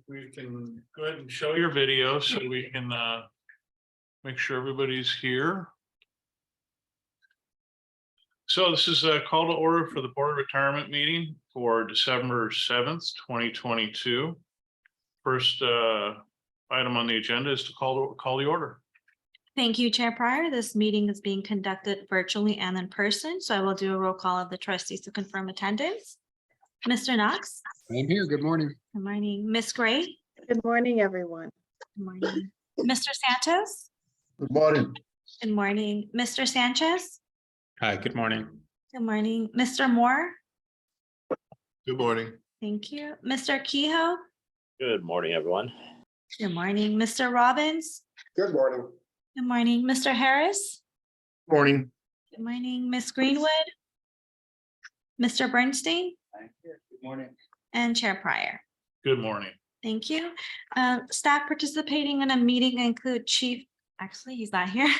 We can go ahead and show your video so we can make sure everybody's here. So this is a call to order for the Board of Retirement meeting for December 7th, 2022. First item on the agenda is to call the order. Thank you, Chair Pryor. This meeting is being conducted virtually and in person, so I will do a roll call of the trustees to confirm attendance. Mr. Knox? I'm here. Good morning. Good morning. Ms. Gray? Good morning, everyone. Good morning. Mr. Santos? Good morning. Good morning. Mr. Sanchez? Hi, good morning. Good morning. Mr. Moore? Good morning. Thank you. Mr. Kehoe? Good morning, everyone. Good morning. Mr. Robbins? Good morning. Good morning. Mr. Harris? Morning. Good morning. Ms. Greenwood? Mr. Bernstein? Good morning. And Chair Pryor. Good morning. Thank you. Staff participating in a meeting include actually, he's not here.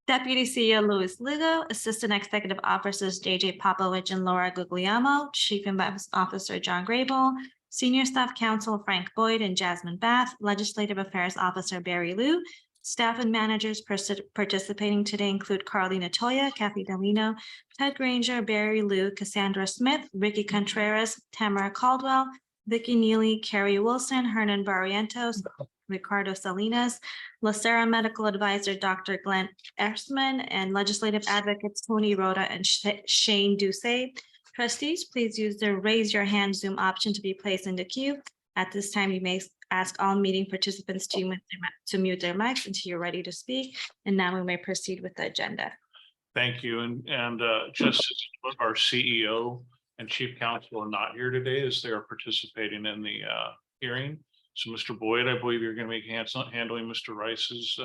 Deputy CEO Luis Lugo, Assistant Executive Officers JJ Popovich and Laura Guglielmo, Chief Investment Officer John Grable, Senior Staff Counsel Frank Boyd and Jasmine Bath, Legislative Affairs Officer Barry Liu. Staff and managers participating today include Carly Natoya, Kathy Delino, Ted Granger, Barry Liu, Cassandra Smith, Ricky Contreras, Tamara Caldwell, Vicki Neely, Carrie Wilson, Hernan Barrientos, Ricardo Salinas, LACERA Medical Advisor Dr. Glenn Ersman, and Legislative Advocates Tony Rhoda and Shane Doucet. Trustees, please use the raise your hand Zoom option to be placed in the queue. At this time, you may ask all meeting participants to mute their mics until you're ready to speak. And now we may proceed with the agenda. Thank you. And just as our CEO and Chief Counsel are not here today as they are participating in the hearing. So Mr. Boyd, I believe you're going to be handling Mr. Rice's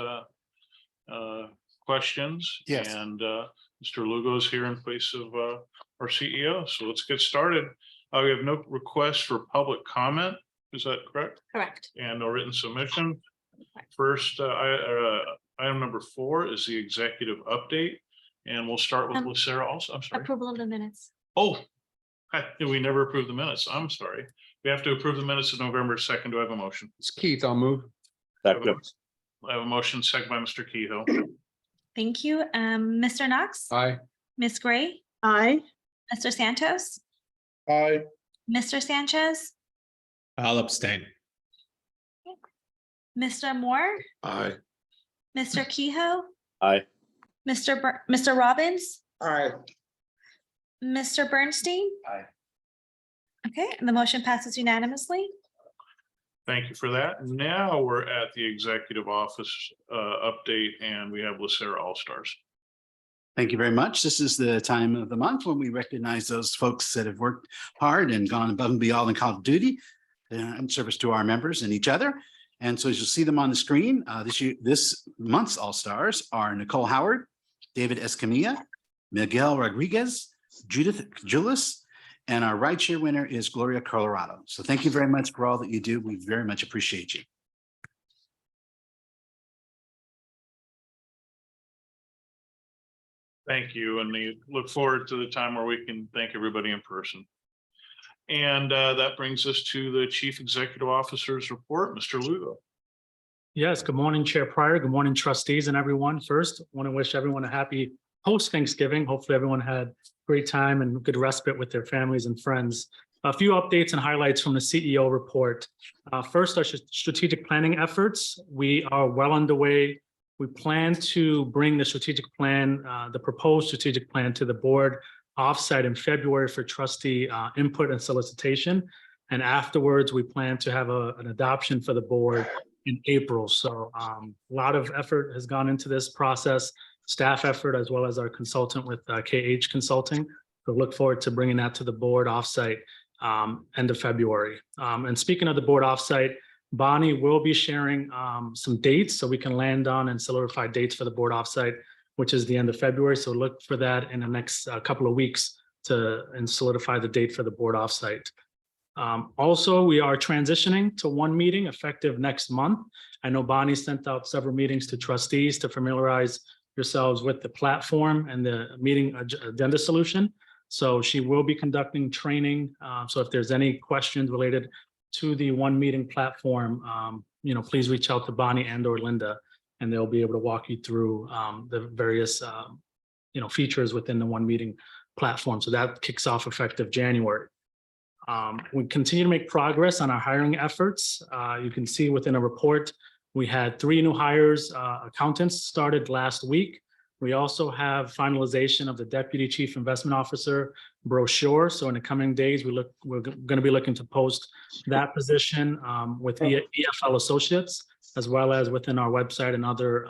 questions. Yes. And Mr. Lugo is here in place of our CEO. So let's get started. We have no requests for public comment. Is that correct? Correct. And no written submission. First, item number 4 is the executive update. And we'll start with LACERA also. I'm sorry. Approval of the minutes. Oh, we never approved the minutes. I'm sorry. We have to approve the minutes of November 2nd. Do I have a motion? It's Keith. I'll move. Second. I have a motion second by Mr. Kehoe. Thank you. Mr. Knox? Aye. Ms. Gray? Aye. Mr. Santos? Aye. Mr. Sanchez? I'll abstain. Mr. Moore? Aye. Mr. Kehoe? Aye. Mr. Robbins? Aye. Mr. Bernstein? Aye. Okay, and the motion passes unanimously. Thank you for that. Now we're at the executive office update, and we have LACERA All-Stars. Thank you very much. This is the time of the month when we recognize those folks that have worked hard and gone above and beyond in call of duty in service to our members and each other. And so as you'll see them on the screen, this month's All-Stars are Nicole Howard, David Escamilla, Miguel Rodriguez, Judith Julis, and our rideshare winner is Gloria Colorado. So thank you very much for all that you do. We very much appreciate you. Thank you, and we look forward to the time where we can thank everybody in person. And that brings us to the Chief Executive Officer's report, Mr. Lugo. Yes, good morning, Chair Pryor. Good morning, trustees and everyone. First, I want to wish everyone a happy post-Thanksgiving. Hopefully everyone had a great time and good respite with their families and friends. A few updates and highlights from the CEO report. First, our strategic planning efforts. We are well underway. We plan to bring the strategic plan, the proposed strategic plan to the board offsite in February for trustee input and solicitation. And afterwards, we plan to have an adoption for the board in April. So a lot of effort has gone into this process, staff effort, as well as our consultant with KH Consulting. So look forward to bringing that to the board offsite end of February. And speaking of the board offsite, Bonnie will be sharing some dates so we can land on and solidify dates for the board offsite, which is the end of February. So look for that in the next couple of weeks and solidify the date for the board offsite. Also, we are transitioning to one meeting effective next month. I know Bonnie sent out several meetings to trustees to familiarize yourselves with the platform and the meeting agenda solution. So she will be conducting training. So if there's any questions related to the one meeting platform, please reach out to Bonnie and or Linda, and they'll be able to walk you through the various, features within the one meeting platform. So that kicks off effective January. We continue to make progress on our hiring efforts. You can see within a report, we had 3 new hires, accountants started last week. We also have finalization of the Deputy Chief Investment Officer brochure. So in the coming days, we're going to be looking to post that position with EFL Associates, as well as within our website and other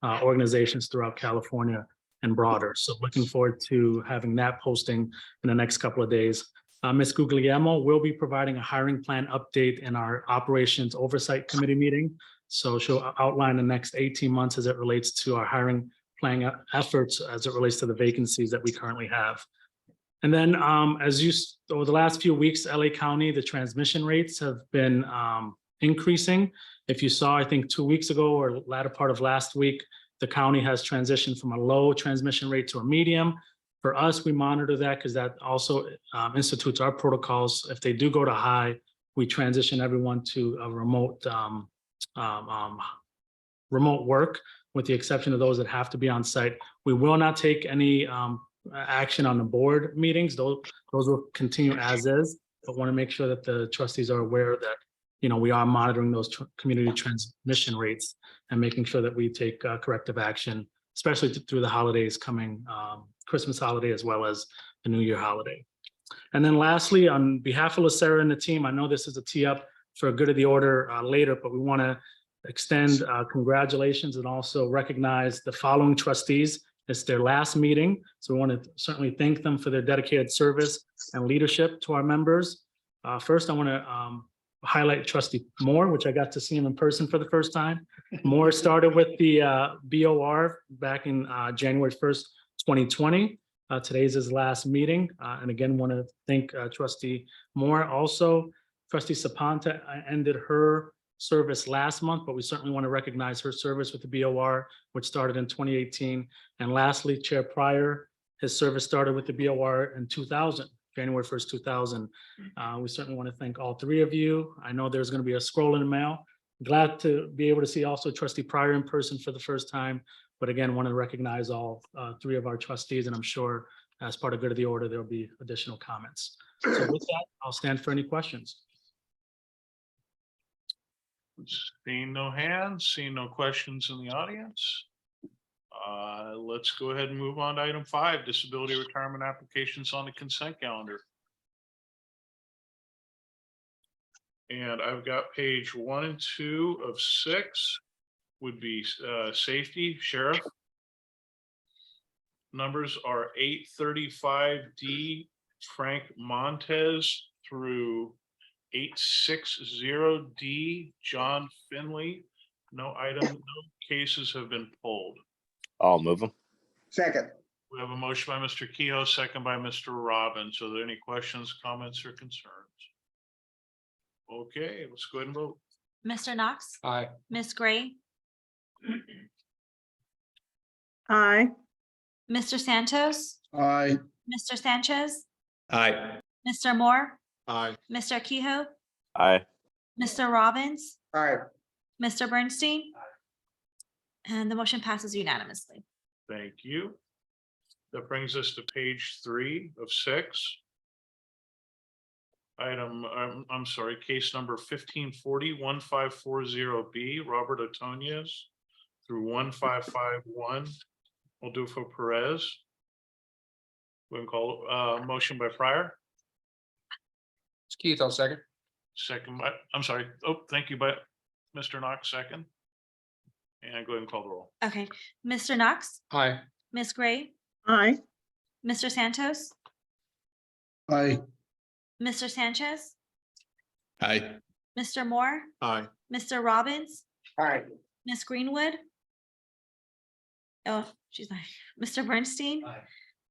organizations throughout California and broader. So looking forward to having that posting in the next couple of days. Ms. Guglielmo will be providing a hiring plan update in our Operations Oversight Committee meeting. So she'll outline the next 18 months as it relates to our hiring plan efforts as it relates to the vacancies that we currently have. And then over the last few weeks, LA County, the transmission rates have been increasing. If you saw, I think 2 weeks ago or latter part of last week, the county has transitioned from a low transmission rate to a medium. For us, we monitor that because that also institutes our protocols. If they do go to high, we transition everyone to a remote work, with the exception of those that have to be on site. We will not take any action on the board meetings. Those will continue as is, but want to make sure that the trustees are aware that we are monitoring those community transmission rates and making sure that we take corrective action, especially through the holidays coming, Christmas holiday, as well as the New Year holiday. And then lastly, on behalf of LACERA and the team, I know this is a tee up for a good of the order later, but we want to extend congratulations and also recognize the following trustees. It's their last meeting, so we want to certainly thank them for their dedicated service and leadership to our members. First, I want to highlight Trustee Moore, which I got to see him in person for the first time. Moore started with the BOR back in January 1st, 2020. Today's his last meeting. And again, want to thank Trustee Moore. Also, Trustee Sapanta ended her service last month, but we certainly want to recognize her service with the BOR, which started in 2018. And lastly, Chair Pryor, his service started with the BOR in 2000. January 1st, 2000. We certainly want to thank all 3 of you. I know there's going to be a scroll in the mail. Glad to be able to see also Trustee Pryor in person for the first time. But again, want to recognize all 3 of our trustees, and I'm sure as part of good of the order, there'll be additional comments. So with that, I'll stand for any questions. Seeing no hands, seeing no questions in the audience. Let's go ahead and move on to item 5, disability retirement applications on the consent calendar. And I've got page 1 and 2 of 6 would be safety, sheriff. Numbers are 835D Frank Montez through 860D John Finley. No cases have been pulled. I'll move them. Second. We have a motion by Mr. Kehoe, second by Mr. Robbins. Are there any questions, comments, or concerns? Okay, let's go ahead and vote. Mr. Knox, Aye. Ms. Gray, Aye. Mr. Santos, Aye. Mr. Sanchez, Aye. Mr. Moore, Aye. Mr. Kehoe, Aye. Mr. Robbins, Aye. Mr. Bernstein. And the motion passes unanimously. Thank you. That brings us to page 3 of 6. Case number 1540-1540B, Robert Otoniez through 1551, Odulfo Perez. We can call motion by Pryor. It's Keith, I'll second. Second by, thank you, by Mr. Knox, second. And go ahead and call the roll. Okay, Mr. Knox, Aye. Ms. Gray, Aye. Mr. Santos, Aye. Mr. Sanchez, Aye. Mr. Moore, Aye. Mr. Robbins, Aye. Ms. Greenwood. Oh, she's not. Mr. Bernstein, Aye.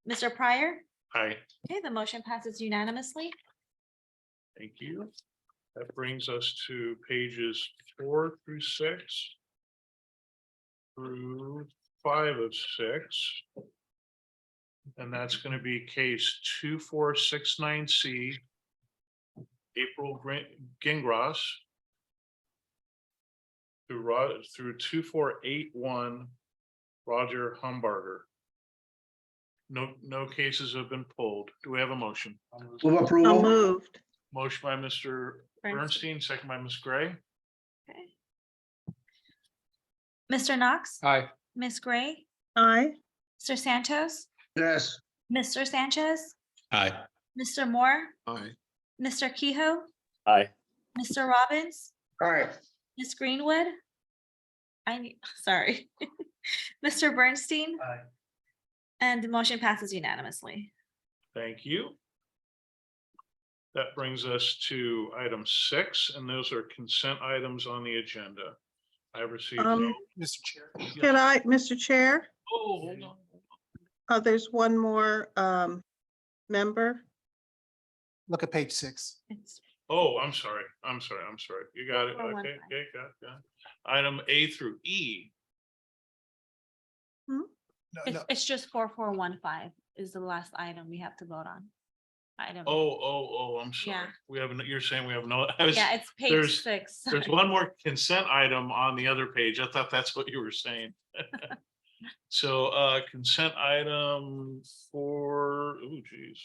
Mr. Pryor. Aye, Okay, the motion passes unanimously. thank you. That brings us to pages 4 through 6 through 5 of 6. And that's going to be case 2469C. April Gingras. Through 2481 Roger Humbarger. No cases have been pulled. Do we have a motion? Move So approval. moved. Motion by Mr. Bernstein, second by Ms. Gray. Okay. Mr. Knox, Aye. Ms. Gray, Aye. Mr. Santos, Yes. Mr. Sanchez, Aye. Mr. Moore, Aye. Mr. Kehoe, Aye. Mr. Robbins, Aye. Ms. Greenwood. Sorry. Mr. Bernstein, Aye. and the motion passes unanimously. Thank you. That brings us to item 6, and those are consent items on the agenda. I received. Mr. Chair. Can I, Mr. Chair? Oh, hold on. There's one more member. Look at page 6. It's Oh, I'm sorry. You got it. 415. Okay, got it. Item A through E. it's just 4415 is the last item we have to vote on. Item. I'm sorry. Yeah. We have, you're saying we have no. Yeah, it's page there's- 6. There's one more consent item on the other page. I thought that's what you were saying. So consent item for, oh geez.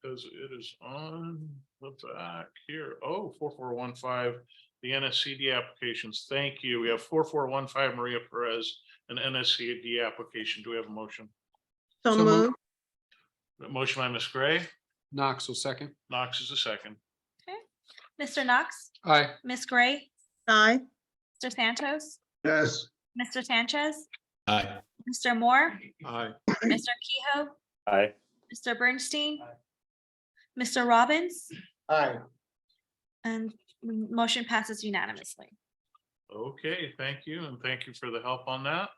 Because it is on the back here. Oh, 4415, the NSCD applications. Thank you. We have 4415 Maria Perez, an NSCD application. Do we have a motion? So So moved. moved. A motion by Ms. Gray. Knox will second. Knox is a second. Mr. Knox, Aye. Ms. Gray, Aye. Mr. Santos, Yes. Mr. Sanchez, Aye. Mr. Moore, Aye. Mr. Kehoe, Aye. Mr. Bernstein, Mr. Robbins, Aye. and motion passes unanimously. Okay, thank you, and thank you for the help on that.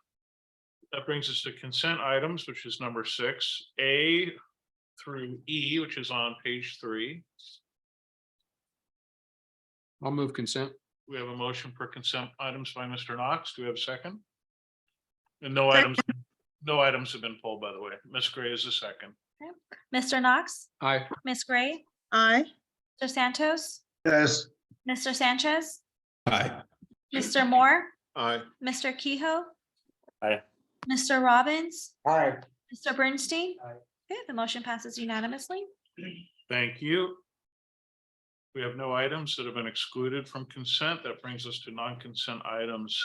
That brings us to consent items, which is number 6, A through E, which is on page 3. I'll move consent. We have a motion for consent items by Mr. Knox. Do we have a second? And no Second. items have been pulled, by the way. Ms. Gray is the second. Mr. Knox, Aye. Ms. Gray, Aye. Mr. Santos, Yes. Mr. Sanchez, Aye. Mr. Moore, Aye. Mr. Kehoe, Aye. Mr. Robbins, Aye. Mr. Bernstein. Aye. Okay, the motion passes unanimously. Thank you. We have no items that have been excluded from consent. That brings us to non-consent items.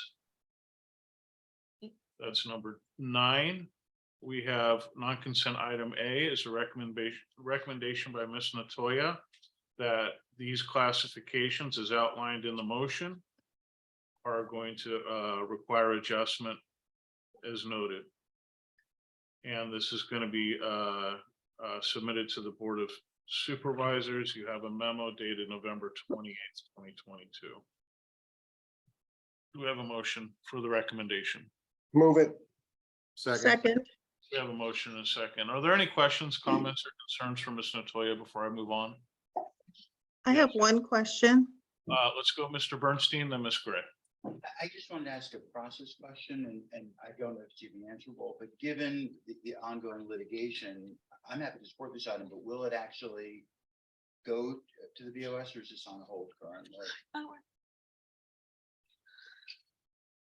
That's number 9. We have non-consent item A is a recommendation by Ms. Natoya that these classifications as outlined in the motion are going to require adjustment as noted. And this is going to be submitted to the Board of Supervisors. You have a memo dated November 28th, 2022. Do we have a motion for the recommendation? Move it. Second. We have a motion and a second. Are there any questions, comments, or concerns from Ms. Natoya before I move on? I have one question. Let's go, Mr. Bernstein, then Ms. Gray. I just wanted to ask a process question and I don't know if it's even answerable, but given the ongoing litigation, I'm happy to support this item, but will it actually go to the BOS or is this on hold currently?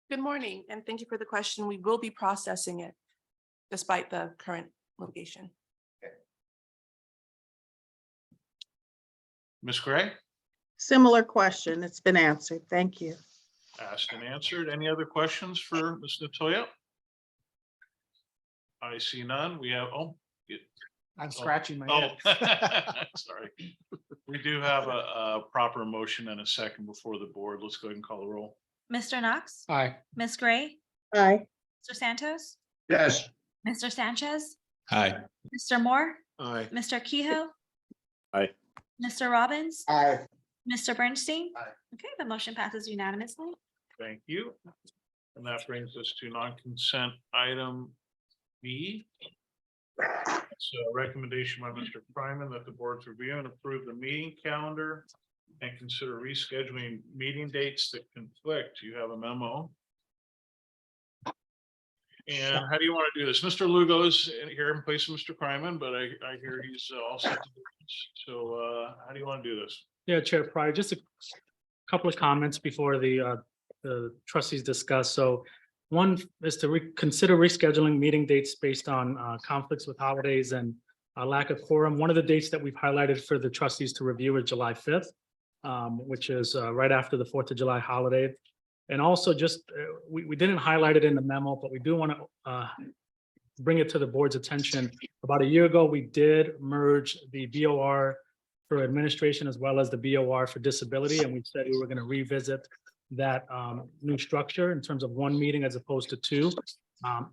Good morning, and thank you for the question. We will be processing it despite the current litigation. Ms. Gray, Similar question. It's been answered. Thank you. asked and answered. Any other questions for Ms. Natoya? I see none. We have, I'm scratching my oh, head. sorry. We do have a proper motion and a second before the board. Let's go ahead and call the roll. Mr. Knox, Aye. Ms. Gray, Aye. Mr. Santos, Yes. Mr. Sanchez, Aye. Mr. Moore, Aye. Mr. Kehoe. Aye. Mr. Robbins, Aye. Mr. Bernstein. Aye. Okay, the motion passes unanimously. Thank you. And that brings us to non-consent item B. So recommendation by Mr. Fryman that the board's review and approve the meeting calendar and consider rescheduling meeting dates that conflict. You have a memo. And how do you want to do this? Mr. Lugo is here in place of Mr. Kryman, but I hear he's all set to do this. So how do you want to do this? Yeah, Chair Pryor, just a couple of comments before the trustees discuss. So one is to consider rescheduling meeting dates based on conflicts with holidays and lack of quorum. One of the dates that we've highlighted for the trustees to review is July 5th, which is right after the 4th of July holiday. And also just, we didn't highlight it in the memo, but we do want to bring it to the board's attention. About a year ago, we did merge the BOR for administration as well as the BOR for disability. And we said we were going to revisit that new structure in terms of one meeting as opposed to two. I'm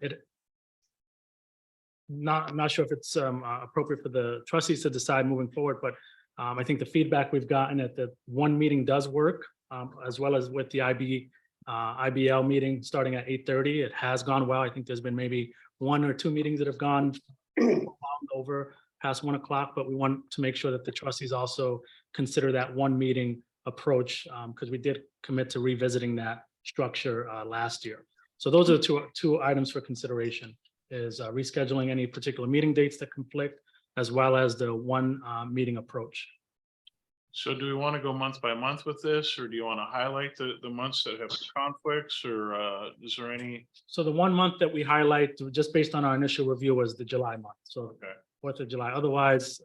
not sure if it's appropriate for the trustees to decide moving forward, but I think the feedback we've gotten at the one meeting does work, as well as with the IBL meeting starting at 8:30. It has gone well. I think there's been maybe 1 or 2 meetings that have gone over past 1 o'clock, but we want to make sure that the trustees also consider that one meeting approach, because we did commit to revisiting that structure last year. So those are the two items for consideration, is rescheduling any particular meeting dates that conflict, as well as the one meeting approach. So do we want to go month by month with this, or do you want to highlight the months that have conflicts, or is there any? So the 1 month that we highlight, just based on our initial review, was the July month. So Okay. 4th of July. Otherwise,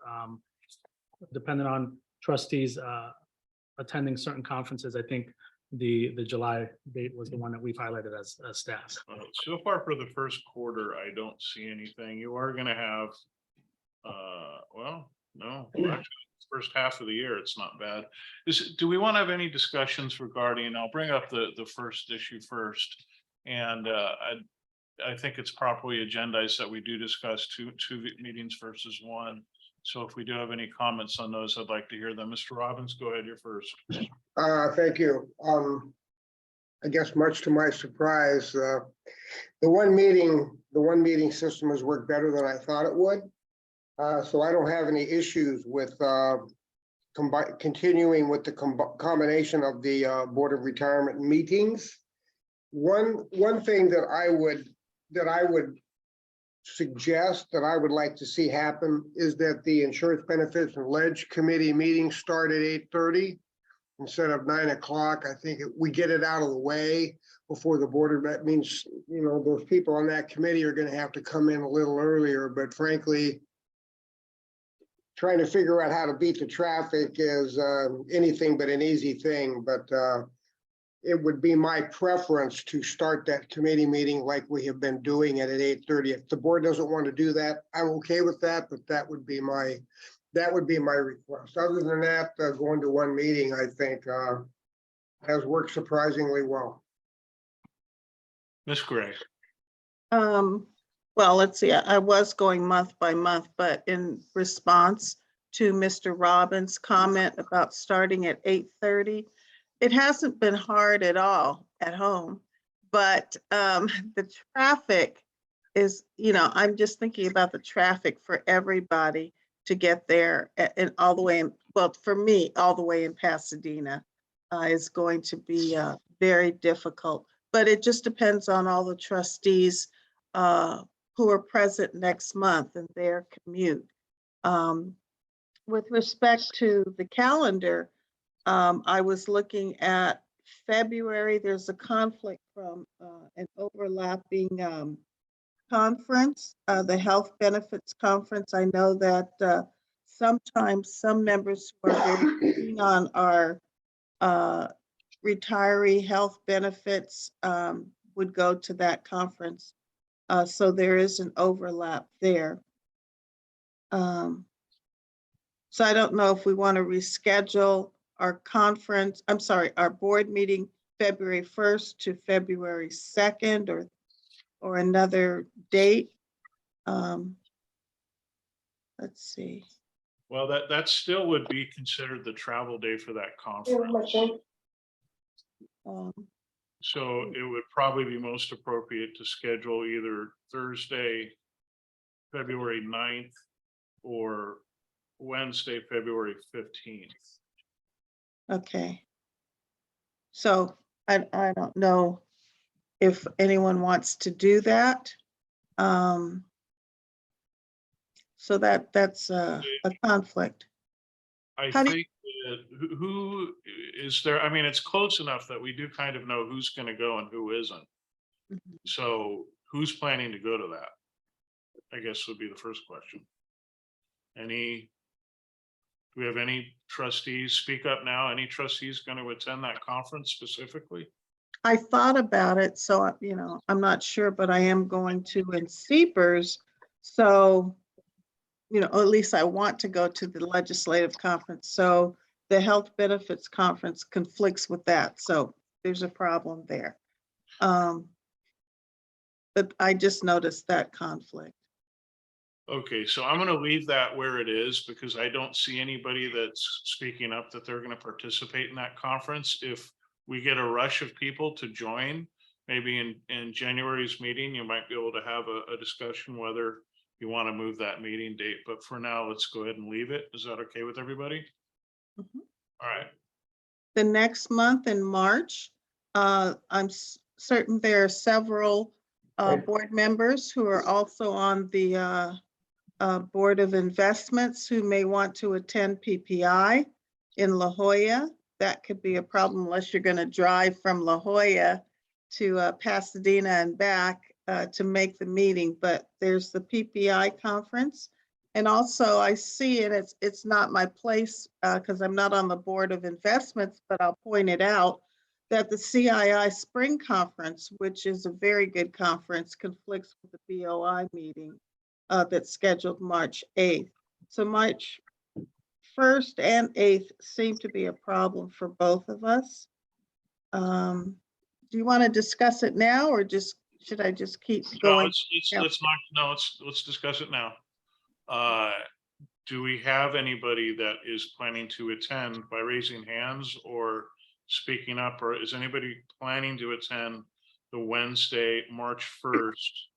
depending on trustees attending certain conferences, I think the July date was the one that we've highlighted as staff. So far for the first quarter, I don't see anything. You are going to have, well, no, actually, first half of the year, it's not bad. Do we want to have any discussions regarding, I'll bring up the first issue first. And I think it's properly agendized that we do discuss two meetings versus one. So if we do have any comments on those, I'd like to hear them. Mr. Robbins, go ahead, you're first. Thank you. I guess much to my surprise, the one meeting system has worked better than I thought it would. So I don't have any issues with continuing with the combination of the Board of Retirement meetings. One thing that I would suggest that I would like to see happen is that the Insurance Benefits and Ledge Committee meetings start at 8:30 instead of 9 o'clock. I think we get it out of the way before the board. That means, you know, those people on that committee are going to have to come in a little earlier, but frankly, trying to figure out how to beat the traffic is anything but an easy thing. But it would be my preference to start that committee meeting like we have been doing it at 8:30. If the board doesn't want to do that, I'm okay with that, but that would be my request. Other than that, going to one meeting, I think has worked surprisingly well. Ms. Gray. Well, let's see, I was going month by month, but in response to Mr. Robbins' comment about starting at 8:30, it hasn't been hard at all at home, but the traffic is, you know, I'm just thinking about the traffic for everybody to get there and all the way in, well, for me, all the way in Pasadena is going to be very difficult, but it just depends on all the trustees who are present next month and their commute. With respect to the calendar, I was looking at February. There's a conflict from an overlapping conference, the Health Benefits Conference. I know that sometimes some members who are very keen on our retiree health benefits would go to that conference. So there is an overlap there. So I don't know if we want to reschedule our conference, I'm sorry, our board meeting February 1st to February 2nd or another date. Let's see. Well, that still would be considered the travel day for that conference. So it would probably be most appropriate to schedule either Thursday, February 9th or Wednesday, February 15th. Okay. So I don't know. if anyone wants to do that. So that's a conflict. I How do you- think that who is there? I mean, it's close enough that we do kind of know who's going to go and who isn't. So who's planning to go to that? I guess would be the first question. Do we have any trustees? Speak up now. Any trustees going to attend that conference specifically? I thought about it, so, I'm not sure, but I am going to in Seepers. So, at least I want to go to the legislative conference. So the health benefits conference conflicts with that. So there's a problem there. But I just noticed that conflict. Okay, so I'm going to leave that where it is because I don't see anybody that's speaking up that they're going to participate in that conference. If we get a rush of people to join, maybe in January's meeting, you might be able to have a discussion whether you want to move that meeting date. But for now, let's go ahead and leave it. Is that okay with everybody? Mhm. All right. The next month in March, I'm certain there are several board members who are also on the Board of Investments who may want to attend PPI in La Jolla. That could be a problem unless you're going to drive from La Jolla to Pasadena and back to make the meeting. But there's the PPI conference. And also I see, and it's not my place because I'm not on the Board of Investments, but I'll point it out that the CII Spring Conference, which is a very good conference, conflicts with the BOI meeting that's scheduled March 8th. So March 1st and 8th seem to be a problem for both of us. Do you want to discuss it now or should I just keep No, going? let's discuss it now. Do we have anybody that is planning to attend by raising hands or speaking up, or is anybody planning to attend the Wednesday, March 1st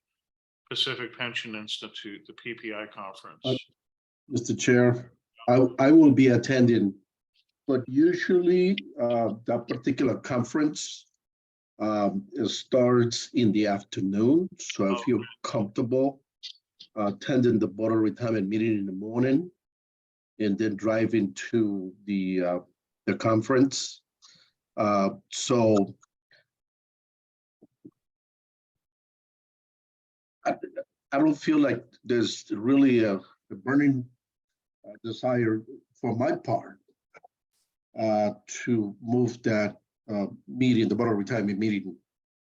Pacific Pension Institute, the PPI conference? Mr. Chair, I will be attending, but usually that particular conference it starts in the afternoon. So I feel comfortable attending the Board of Retirement meeting in the morning and then driving to the conference. So I don't feel like there's really a burning desire for my part to move that meeting, the Board of Retirement meeting,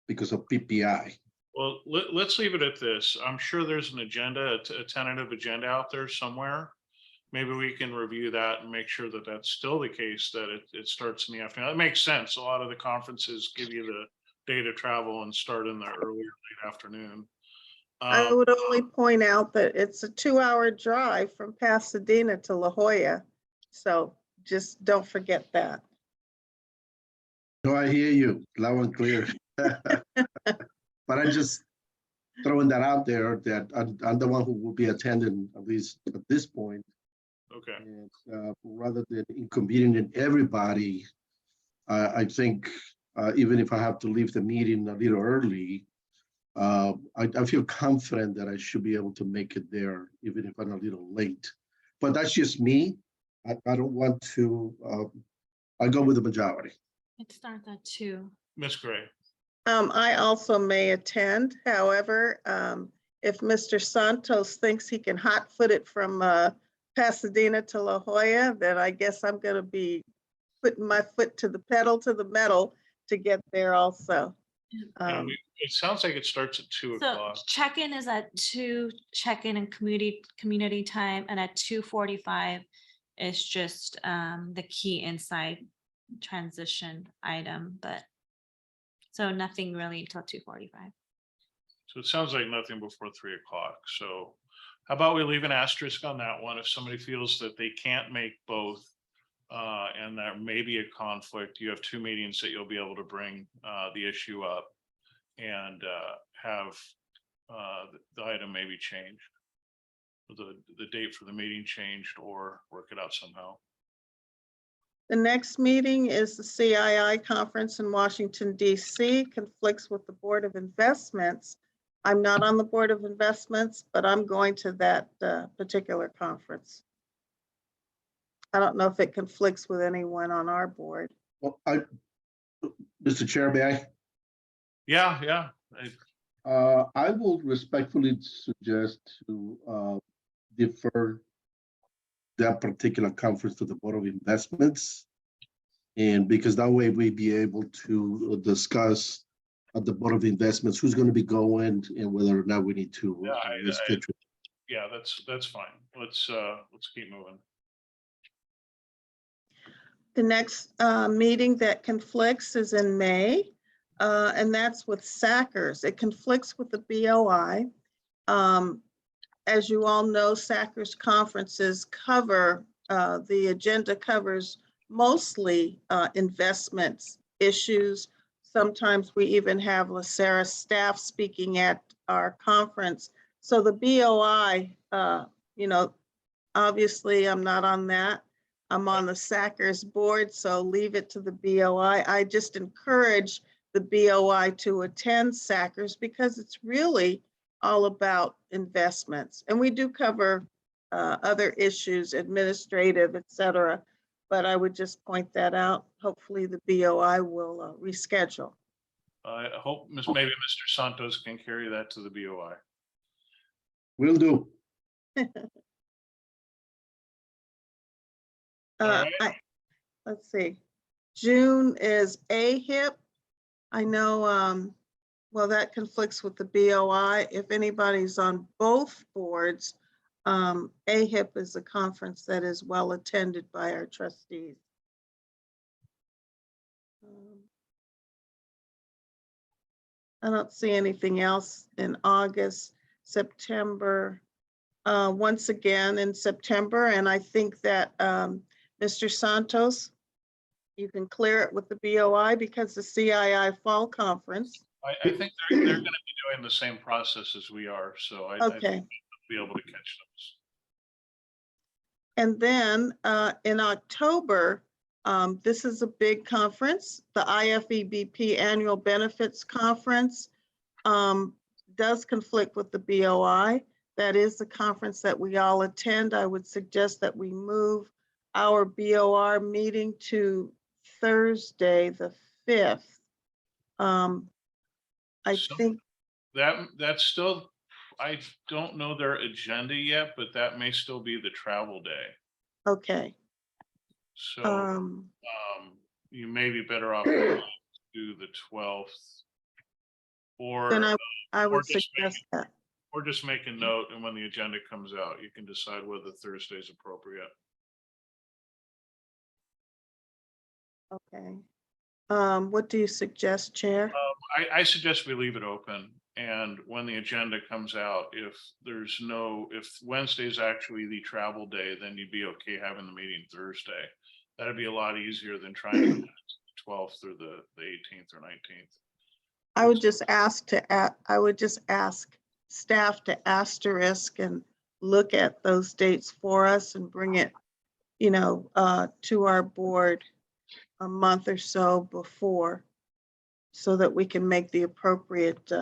because of PPI. Well, let's leave it at this. I'm sure there's an agenda, a tentative agenda out there somewhere. Maybe we can review that and make sure that that's still the case, that it starts in the afternoon. That makes sense. A lot of the conferences give you the day to travel and start in the early or late afternoon. I would only point out that it's a 2-hour drive from Pasadena to La Jolla. So just don't forget that. No, I hear you loud and clear. But I'm just throwing that out there that I'm the one who will be attending, at least at this point. Okay. And rather than inconveniencing everybody, I think even if I have to leave the meeting a little early, I feel confident that I should be able to make it there, even if I'm a little late. But that's just me. I don't want to, I go with the majority. It starts at 2. Ms. Gray. I also may attend. However, if Mr. Santos thinks he can hot-foot it from Pasadena to La Jolla, then I guess I'm going to be putting my foot to the pedal to the metal to get there also. It sounds like it starts at 2 So o'clock. check-in is at 2, check-in and community time, and at 2:45 is just the key inside transition item, but so nothing really until 2:45. So it sounds like nothing before 3 o'clock. So how about we leave an asterisk on that one? If somebody feels that they can't make both and there may be a conflict, you have 2 meetings that you'll be able to bring the issue up and have the item maybe changed, the date for the meeting changed, or work it out somehow. The next meeting is the CII conference in Washington, DC, conflicts with the Board of Investments. I'm not on the Board of Investments, but I'm going to that particular conference. I don't know if it conflicts with anyone on our board. Well, Mr. Chair, may I? Yeah. I will respectfully suggest to defer that particular conference to the Board of Investments. And because that way we'd be able to discuss at the Board of Investments, who's going to be going and whether or not we need to reschedule. Yeah, that's fine. Let's keep moving. The next meeting that conflicts is in May, and that's with SACRS. It conflicts with the BOI. As you all know, SACRS conferences cover, the agenda covers mostly investments issues. Sometimes we even have LACERA staff speaking at our conference. So the BOI, obviously I'm not on that. I'm on the SACRS board, so leave it to the BOI. I just encourage the BOI to attend SACRS because it's really all about investments. And we do cover other issues, administrative, et cetera. But I would just point that out. Hopefully the BOI will reschedule. I hope maybe Mr. Santos can carry that to the BOI. Will do. Let's see. June is AHIP. I know, well, that conflicts with the BOI. If anybody's on both boards, AHIP is a conference that is well attended by our trustees. I don't see anything else in August, September. Once again in September, and I think that Mr. Santos, you can clear it with the BOI because the CII Fall Conference. I think they're going to be doing the same process as we are, so I think Okay. we'll be able to catch those. And then in October, this is a big conference, the IFEBP Annual Benefits Conference does conflict with the BOI. That is the conference that we all attend. I would suggest that we move our BOR meeting to Thursday, the 5th. I So think that's still, I don't know their agenda yet, but that may still be the travel day. okay. So you may be better off to do the 12th. Or Then I would just suggest that. Or just make a note, and when the agenda comes out, you can decide whether Thursday is appropriate. Okay. What do you suggest, Chair? I suggest we leave it open, and when the agenda comes out, if Wednesday is actually the travel day, then you'd be okay having the meeting Thursday. That'd be a lot easier than trying to do the 12th or the 18th or 19th. I would just ask staff to asterisk and look at those dates for us and bring it, to our board a month or so before so that we can make the appropriate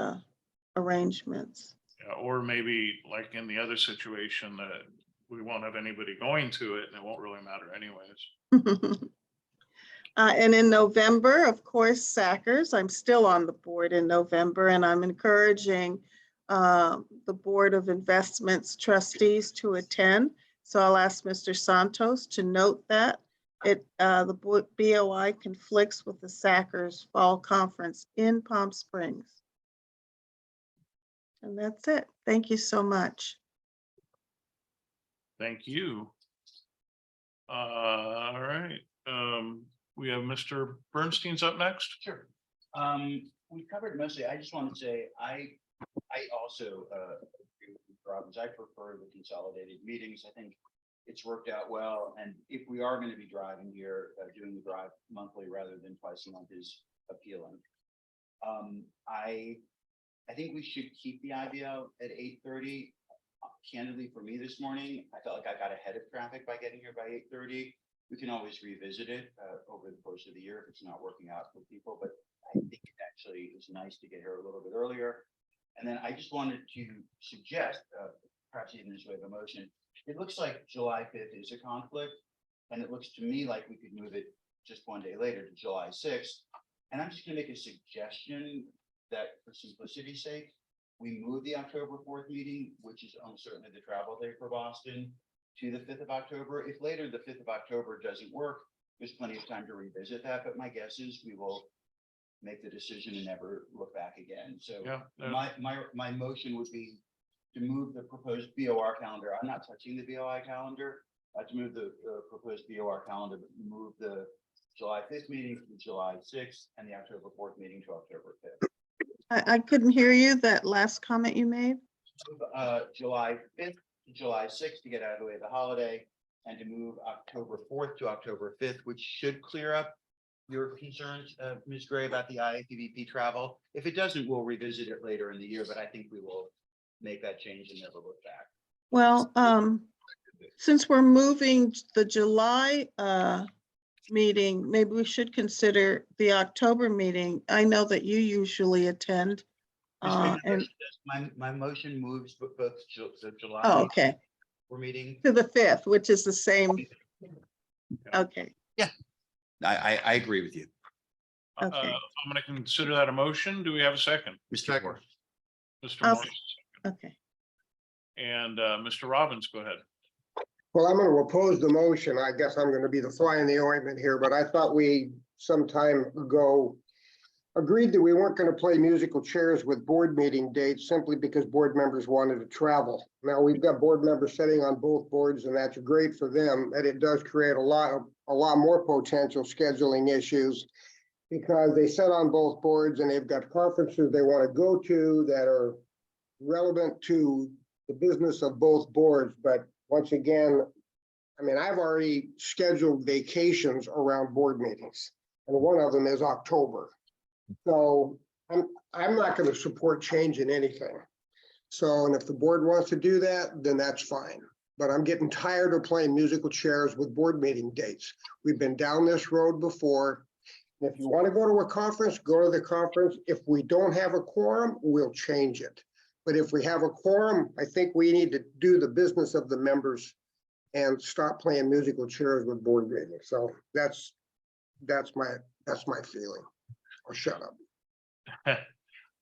arrangements. Yeah, or maybe like in the other situation that we won't have anybody going to it and it won't really matter anyways. And in November, of course, SACRS, I'm still on the board in November, and I'm encouraging the Board of Investments trustees to attend. So I'll ask Mr. Santos to note that the BOI conflicts with the SACRS Fall Conference in Palm Springs. And that's it. Thank you so much. Thank you. All right. We have Mr. Bernstein's up next. Sure. We covered mostly. I just want to say I also agree with Robbins. I prefer the consolidated meetings. I think it's worked out well. And if we are going to be driving here, doing the drive monthly rather than twice a month is appealing. I think we should keep the IVL at 8:30. Candidly, for me this morning, I felt like I got ahead of traffic by getting here by 8:30. We can always revisit it over the course of the year if it's not working out for people, but I think it actually is nice to get here a little bit earlier. And then I just wanted to suggest, perhaps even this way of a motion, it looks like July 5th is a conflict. And it looks to me like we could move it just one day later to July 6th. And I'm just gonna make a suggestion that for simplicity's sake, we move the October 4th meeting, which is almost certainly the travel day for Boston, to the 5th of October. If later the 5th of October doesn't work, there's plenty of time to revisit that, but my guess is we will make the decision and never look back again. So Yeah. my motion would be to move the proposed BOR calendar. I'm not touching the BOI calendar. To move the proposed BOR calendar, but move the July 5th meeting to July 6th and the October 4th meeting to October 5th. I couldn't hear you, that last comment you made. July 5th to July 6th to get out of the way of the holiday, and to move October 4th to October 5th, which should clear up your concerns, Ms. Gray, about the IAPVP travel. If it doesn't, we'll revisit it later in the year, but I think we will make that change and never look back. Well, since we're moving the July meeting, maybe we should consider the October meeting. I know that you usually attend. And My motion moves both the July. oh, okay, We're meeting. to the 5th, which is the same. Okay, I agree with you. okay. I'm gonna consider that a motion. Do we have a second? Mr. Moore. Mr. I'll- Morris. Okay. And Mr. Robbins, go ahead. Well, I'm going to oppose the motion. I guess I'm going to be the fly in the ointment here, but I thought we some time ago agreed that we weren't going to play musical chairs with board meeting dates simply because board members wanted to travel. Now, we've got board members sitting on both boards, and that's great for them, and it does create a lot more potential scheduling issues because they sit on both boards and they've got conferences they want to go to that are relevant to the business of both boards. But once again, I mean, I've already scheduled vacations around board meetings, and one of them is October. So I'm not going to support changing anything. So, and if the board wants to do that, then that's fine. But I'm getting tired of playing musical chairs with board meeting dates. We've been down this road before. If you want to go to a conference, go to the conference. If we don't have a quorum, we'll change it. But if we have a quorum, I think we need to do the business of the members and stop playing musical chairs with board meetings. So that's my feeling. Or shut up.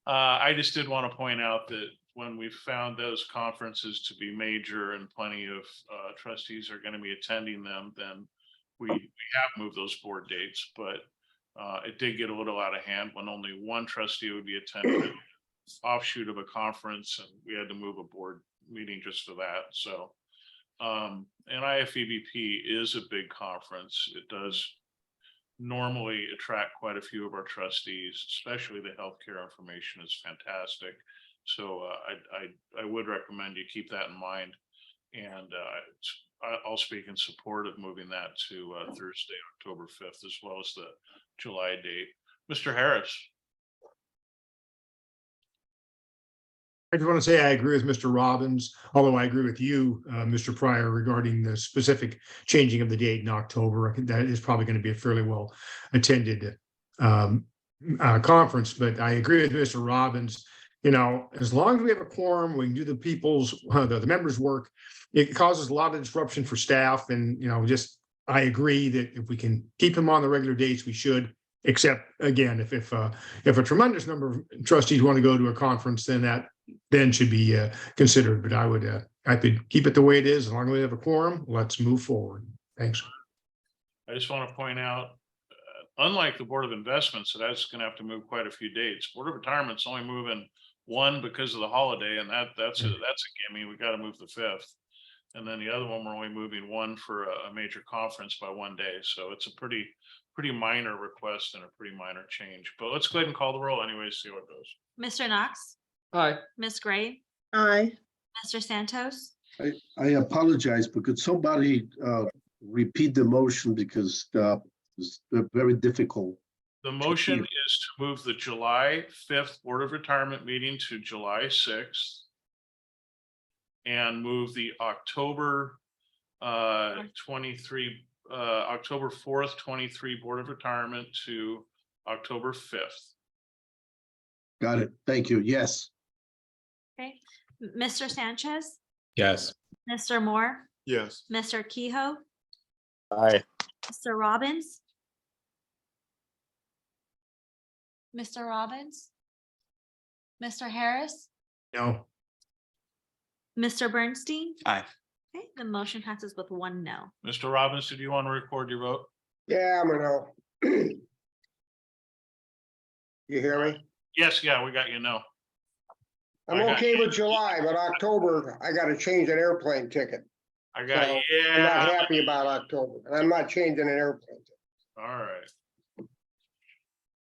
I just did want to point out that when we found those conferences to be major and plenty of trustees are going to be attending them, then we have moved those board dates, but it did get a little out of hand when only one trustee would be attending an offshoot of a conference, and we had to move a board meeting just for that. So, and IFEBP is a big conference. It does normally attract quite a few of our trustees, especially the healthcare information is fantastic. So I would recommend you keep that in mind. And I'll speak in support of moving that to Thursday, October 5th, as well as the July date. Mr. Harris. I just want to say I agree with Mr. Robbins, although I agree with you, Mr. Pryor, regarding the specific changing of the date in October. I think that is probably going to be a fairly well attended conference, but I agree with Mr. Robbins. You know, as long as we have a quorum, we can do the members' work. It causes a lot of disruption for staff, and I agree that if we can keep them on the regular dates, we should. Except again, if a tremendous number of trustees want to go to a conference, then that should be considered. But I could keep it the way it is as long as we have a quorum. Let's move forward. Thanks. I just want to point out, unlike the Board of Investments, that's going to have to move quite a few dates. Board of Retirement's only moving one because of the holiday, and that's a gimme. We got to move the 5th. And then the other one, we're only moving one for a major conference by one day. So it's a pretty minor request and a pretty minor change. But let's go ahead and call the roll anyways, see how it goes. Mr. Knox, Aye. Ms. Gray, Aye. Mr. Santos, I apologize, but could somebody repeat the motion because it's very difficult. The motion is to move the July 5th Board of Retirement meeting to July 6th. And move the October 23 October 4th, 23 Board of Retirement to October 5th. Got it. Thank you. Yes. Okay, Mr. Sanchez, Yes. Mr. Moore, Yes. Mr. Kehoe, Aye. Mr. Robbins. Mr. Robbins. Mr. Harris, No. Mr. Bernstein. Aye. Okay, the motion passes with 1 no. Mr. Robbins, did you want to record your vote? Yeah, I'm a no. You hear me? Yes, yeah, we got you. No. I'm okay with July, but October, I gotta change an airplane ticket. I got, So, I'm not yeah. happy about October, and I'm not changing an airplane ticket. All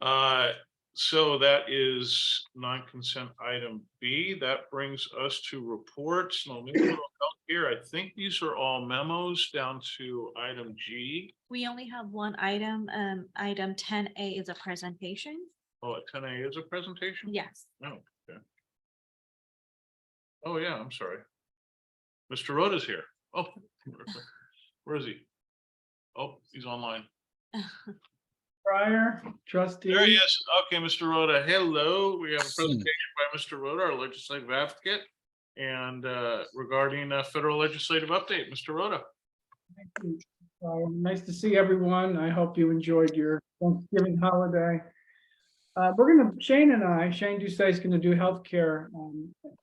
right. So that is non-consent item B. That brings us to reports. Let me go out here. I think these are all memos down to item G. We only have one item. Item 10A is a presentation. Oh, 10A is a presentation? Yes. Oh, okay. Oh, yeah, I'm sorry. Mr. Rhoda's here. Oh, where is he? Oh, he's online. Prior trustee. There he is. Okay, Mr. Rhoda. Hello. We have a presentation by Mr. Rhoda, our legislative advocate, and regarding a federal legislative update. Mr. Rhoda. Nice to see everyone. I hope you enjoyed your Thanksgiving holiday. Shane Ducey is gonna do healthcare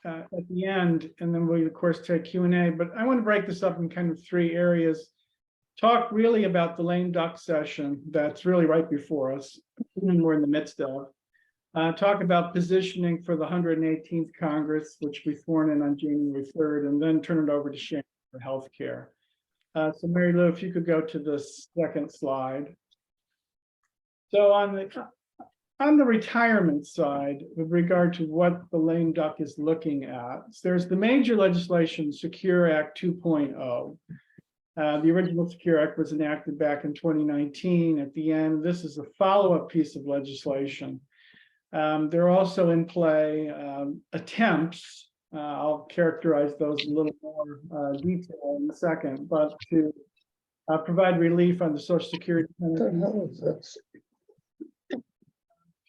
at the end, and then we of course take Q&A, but I want to break this up in kind of 3 areas. Talk really about the lame duck session that's really right before us, and we're in the midst of. Talk about positioning for the 118th Congress, which we sworn in on January 3rd, and then turn it over to Shane for healthcare. So Mary Lou, if you could go to the second slide. So on the retirement side, with regard to what the lame duck is looking at, there's the major legislation, Secure Act 2.0. The original Secure Act was enacted back in 2019. At the end, this is a follow-up piece of legislation. There are also in play attempts, I'll characterize those a little more detail in a second, but to provide relief on the Social Security benefits.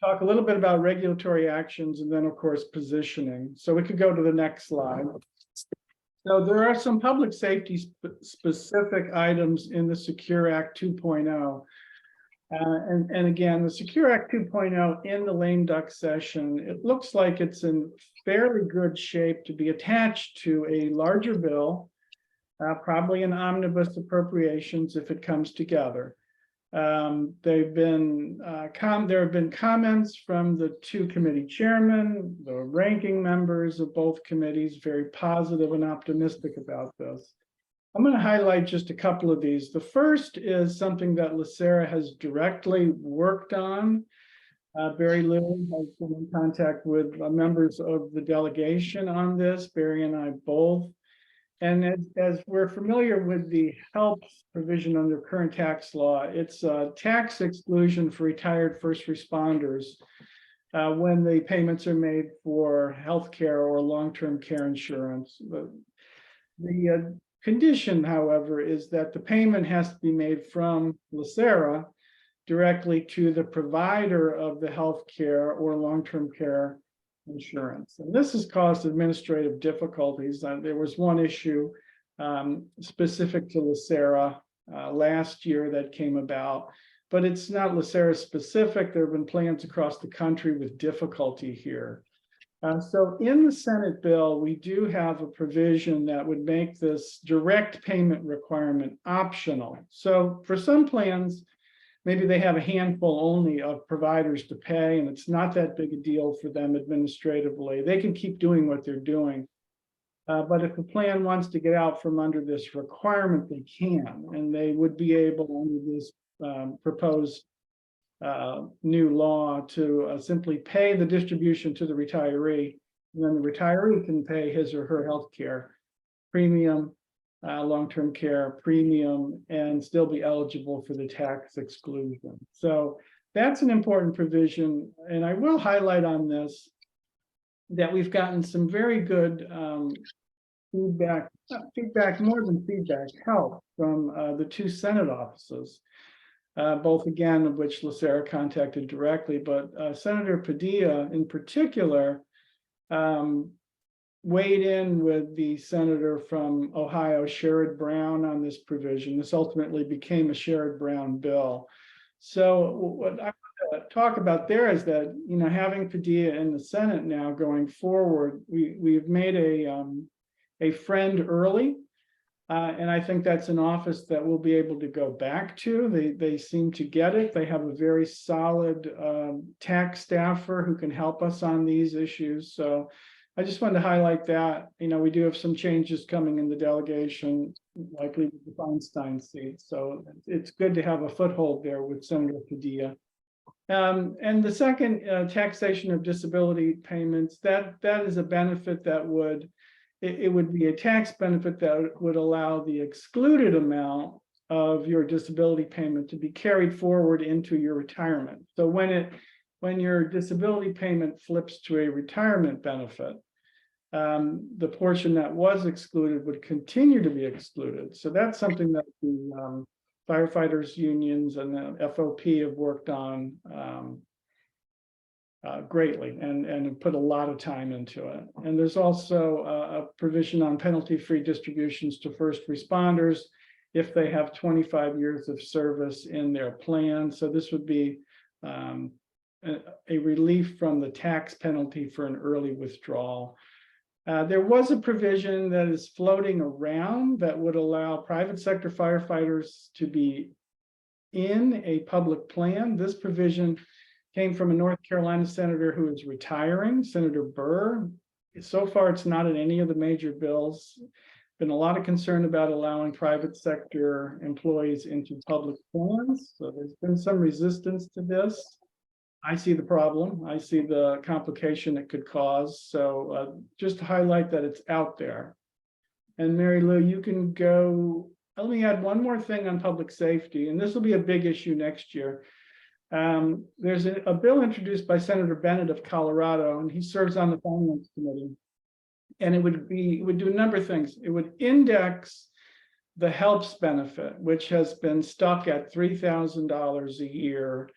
Talk a little bit about regulatory actions and then, of course, positioning. So we could go to the next slide. So there are some public safety specific items in the Secure Act 2.0. And again, the Secure Act 2.0 in the lame duck session, it looks like it's in fairly good shape to be attached to a larger bill, probably an omnibus appropriations if it comes together. There have been comments from the 2 committee chairmen, the ranking members of both committees, very positive and optimistic about this. I'm going to highlight just a couple of these. The first is something that LACERA has directly worked on. Barry Lou has been in contact with members of the delegation on this, Barry and I both. And as we're familiar with the health provision under current tax law, it's a tax exclusion for retired first responders when the payments are made for healthcare or long-term care insurance. The condition, however, is that the payment has to be made from LACERA directly to the provider of the healthcare or long-term care insurance. And this has caused administrative difficulties. There was one issue specific to LACERA last year that came about, but it's not LACERA specific. There have been plans across the country with difficulty here. So in the Senate bill, we do have a provision that would make this direct payment requirement optional. So for some plans, maybe they have a handful only of providers to pay, and it's not that big a deal for them administratively. They can keep doing what they're doing. But if the plan wants to get out from under this requirement, they can, and they would be able under this proposed new law to simply pay the distribution to the retiree, and then the retiree can pay his or her health care premium, long-term care premium, and still be eligible for the tax exclusion. So that's an important provision. And I will highlight on this that we've gotten some very good more than feedback, help from the two Senate offices. Both again, of which LACERA contacted directly, but Senator Padilla in particular weighed in with the senator from Ohio, Sherrod Brown, on this provision. This ultimately became a Sherrod Brown bill. So what I want to talk about there is that, you know, having Padilla in the Senate now going forward, we've made a friend early. And I think that's an office that we'll be able to go back to. They seem to get it. They have a very solid tax staffer who can help us on these issues. So I just wanted to highlight that. You know, we do have some changes coming in the delegation, likely with the Feinstein seat. So it's good to have a foothold there with Senator Padilla. And the second, taxation of disability payments, that is a benefit that would, it would be a tax benefit that would allow the excluded amount of your disability payment to be carried forward into your retirement. So when your disability payment flips to a retirement benefit, the portion that was excluded would continue to be excluded. So that's something that the firefighters unions and the FOP have worked on greatly and have put a lot of time into it. And there's also a provision on penalty-free distributions to first responders if they have 25 years of service in their plan. So this would be a relief from the tax penalty for an early withdrawal. There was a provision that is floating around that would allow private sector firefighters to be in a public plan. This provision came from a North Carolina senator who is retiring, Senator Burr. So far, it's not in any of the major bills. Been a lot of concern about allowing private sector employees into public plans. So there's been some resistance to this. I see the problem. I see the complication it could cause. So just to highlight that it's out there. And Mary Lou, you can go. Let me add one more thing on public safety, and this will be a big issue next year. There's a bill introduced by Senator Bennett of Colorado, and he serves on the Finance Committee. And it would do a number of things. It would index the HELPS benefit, which has been stuck at $3,000 a year.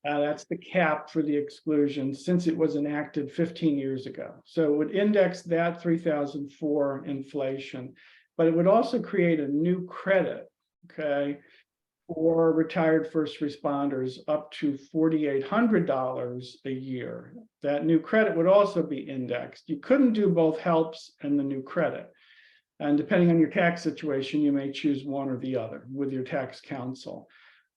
That's the cap for the exclusion since it was enacted 15 years ago. So it would index that 3,000 for inflation, but it would also create a new credit, okay, for retired first responders up to $4,800 a year. That new credit would also be indexed. You couldn't do both HELPS and the new credit. And depending on your tax situation, you may choose one or the other with your tax counsel.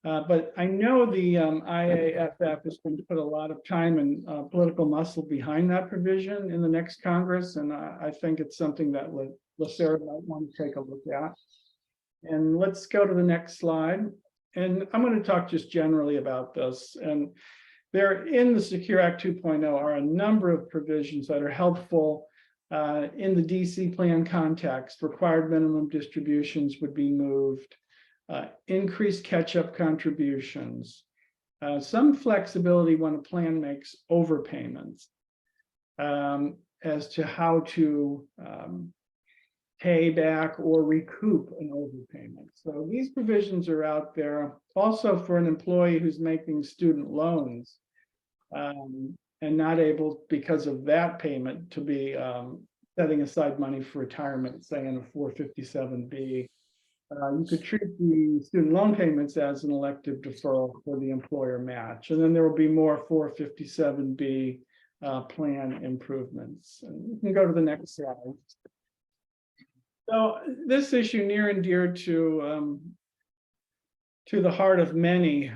But I know the IAFF is going to put a lot of time and political muscle behind that provision in the next Congress. And I think it's something that LACERA might want to take a look at. And let's go to the next slide. And I'm going to talk just generally about this. And there in the Secure Act 2.0 are a number of provisions that are helpful in the DC plan context. Required minimum distributions would be moved. Increased catch-up contributions. Some flexibility when a plan makes overpayments as to how to pay back or recoup an overpayment. So these provisions are out there also for an employee who's making student loans and not able, because of that payment, to be setting aside money for retirement, say in a 457B. You could treat the student loan payments as an elective deferral for the employer match. And then there will be more 457B plan improvements. And you can go to the next slide. So this issue near and dear to the heart of many,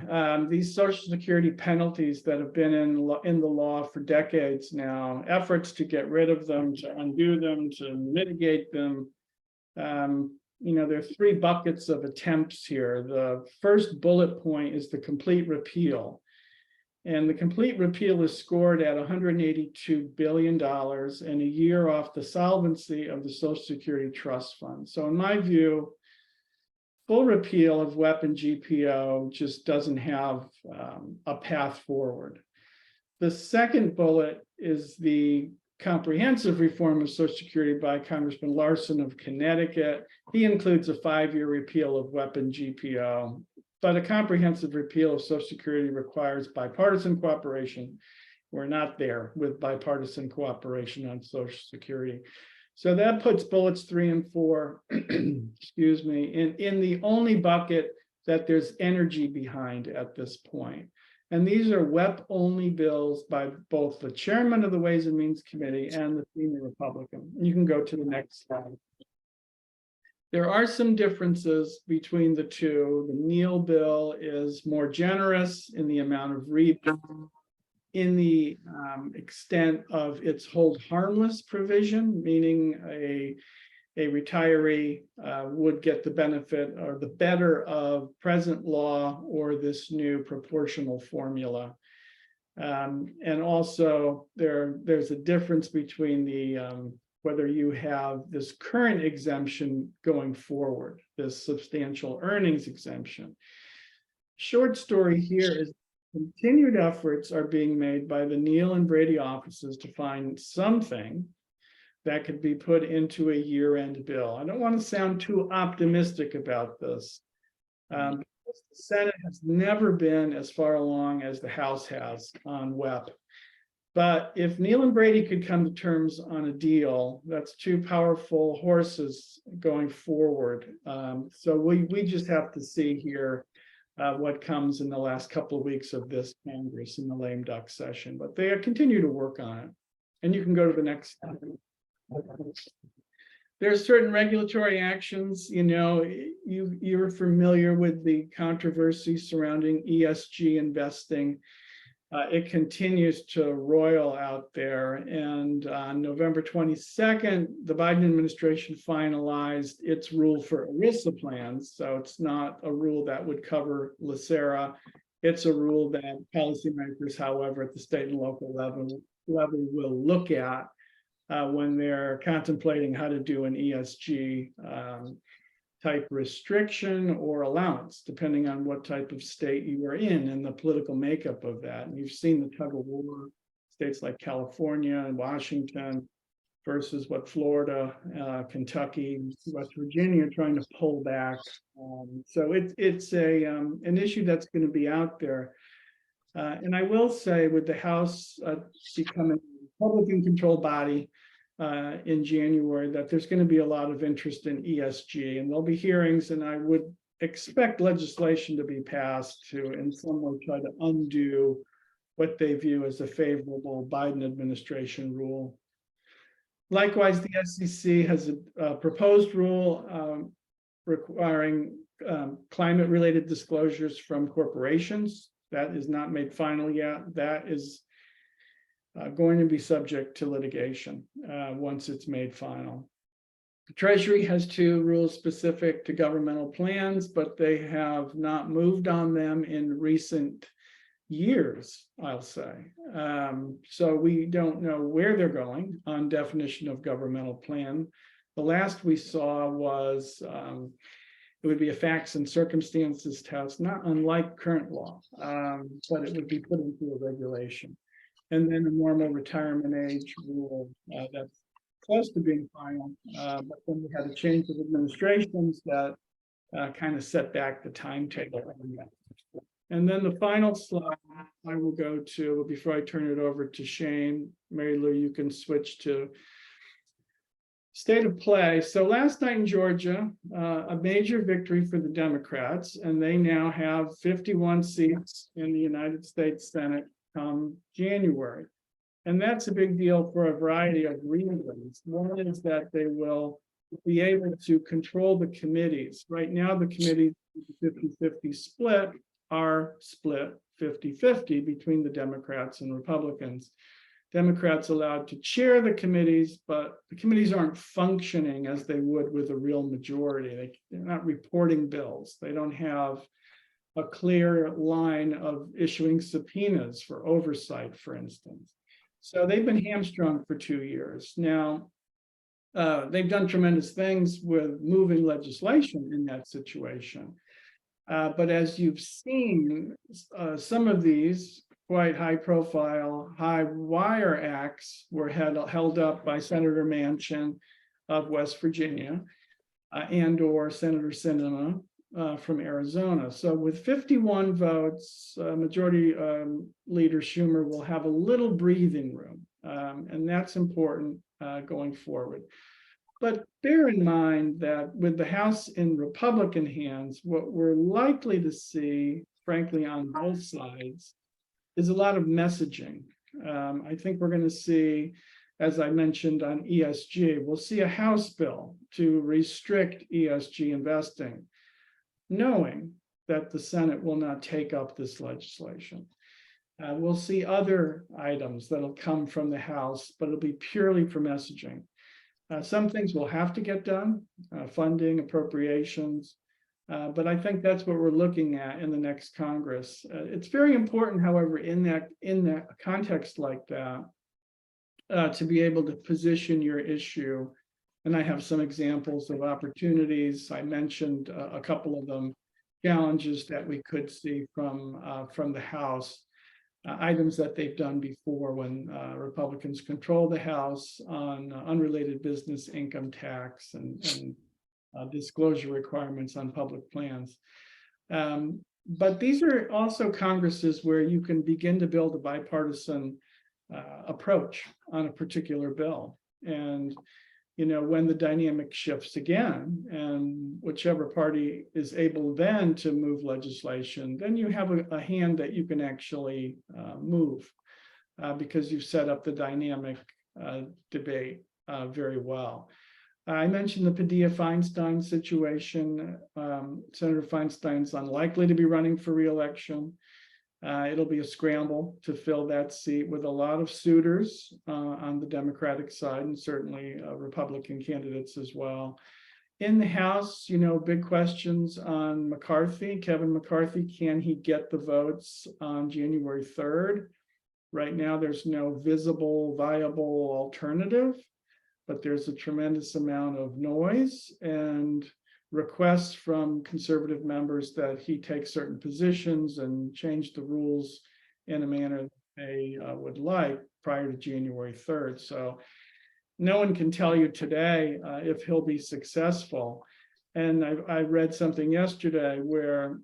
these Social Security penalties that have been in the law for decades now, efforts to get rid of them, to undo them, to mitigate them. You know, there are three buckets of attempts here. The first bullet point is the complete repeal. And the complete repeal is scored at $182 billion and a year off the solvency of the Social Security Trust Fund. So in my view, full repeal of weapon GPO just doesn't have a path forward. The second bullet is the comprehensive reform of Social Security by Congressman Larson of Connecticut. He includes a 5-year repeal of weapon GPO, but a comprehensive repeal of Social Security requires bipartisan cooperation. We're not there with bipartisan cooperation on Social Security. So that puts bullets 3 and 4, excuse me, in the only bucket that there's energy behind at this point. And these are WEP-only bills by both the chairman of the Ways and Means Committee and the senior Republican. You can go to the next slide. There are some differences between the two. The Neal bill is more generous in the amount of rebate, in the extent of its hold harmless provision, meaning a retiree would get the benefit or the better of present law or this new proportional formula. And also there's a difference between the whether you have this current exemption going forward, this substantial earnings exemption. Short story here is continued efforts are being made by the Neal and Brady offices to find something that could be put into a year-end bill. I don't want to sound too optimistic about this. The Senate has never been as far along as the House has on WEP. But if Neal and Brady could come to terms on a deal, that's two powerful horses going forward. So we just have to see here what comes in the last couple of weeks of this Congress in the lame duck session, but they continue to work on it. And you can go to the next slide. There's certain regulatory actions, you know, you're familiar with the controversy surrounding ESG investing. It continues to roil out there. And on November 22nd, the Biden administration finalized its rule for ERISA plans. So it's not a rule that would cover LACERA. It's a rule that policymakers, however, at the state and local level will look at when they're contemplating how to do an ESG type restriction or allowance, depending on what type of state you are in and the political makeup of that. And you've seen the tug of war, states like California and Washington versus what Florida, Kentucky, West Virginia are trying to pull back. So it's an issue that's going to be out there. And I will say with the House becoming a Republican-controlled body, in January, that there's going to be a lot of interest in ESG, and there'll be hearings, and I would expect legislation to be passed to in some way try to undo what they view as a favorable Biden administration rule. Likewise, the SEC has a proposed rule requiring climate-related disclosures from corporations. That is not made final yet. That is going to be subject to litigation once it's made final. The Treasury has 2 rules specific to governmental plans, but they have not moved on them in recent years, I'll say. So we don't know where they're going on definition of governmental plan. The last we saw was it would be a facts and circumstances test, not unlike current law, but it would be put into a regulation. And then the normal retirement age rule that's close to being final, but then we had a change of administrations that kind of set back the timetable. And then the final slide I will go to, before I turn it over to Shane, Mary Lou, you can switch to state of play. So last night in Georgia, a major victory for the Democrats, and they now have 51 seats in the United States Senate come January. And that's a big deal for a variety of reasons. One is that they will be able to control the committees. Right now, the committees 50-50 split are split 50-50 between the Democrats and Republicans. Democrats allowed to chair the committees, but the committees aren't functioning as they would with a real majority. They're not reporting bills. They don't have a clear line of issuing subpoenas for oversight, for instance. So they've been hamstrung for 2 years. Now, they've done tremendous things with moving legislation in that situation. But as you've seen, some of these quite high profile, high wire acts were held up by Senator Manchin of West Virginia and or Senator Sinema from Arizona. So with 51 votes, Majority Leader Schumer will have a little breathing room. And that's important going forward. But bear in mind that with the House in Republican hands, what we're likely to see, frankly, on both sides, is a lot of messaging. I think we're going to see, as I mentioned on ESG, we'll see a House bill to restrict ESG investing, knowing that the Senate will not take up this legislation. We'll see other items that'll come from the House, but it'll be purely for messaging. Some things will have to get done, funding, appropriations, but I think that's what we're looking at in the next Congress. It's very important, however, in that context like that, to be able to position your issue. And I have some examples of opportunities. I mentioned a couple of them, challenges that we could see from the House. Items that they've done before when Republicans control the House on unrelated business income tax and disclosure requirements on public plans. But these are also Congresses where you can begin to build a bipartisan approach on a particular bill. And when the dynamic shifts again, and whichever party is able then to move legislation, then you have a hand that you can actually move because you've set up the dynamic debate very well. I mentioned the Padilla-Feinstein situation. Senator Feinstein's unlikely to be running for re-election. It'll be a scramble to fill that seat with a lot of suitors on the Democratic side, and certainly Republican candidates as well. In the House, big questions on McCarthy, Kevin McCarthy. Can he get the votes on January 3rd? Right now, there's no visible, viable alternative, but there's a tremendous amount of noise and requests from conservative members that he take certain positions and change the rules in a manner they would like prior to January 3rd. So no one can tell you today if he'll be successful. And I read something yesterday where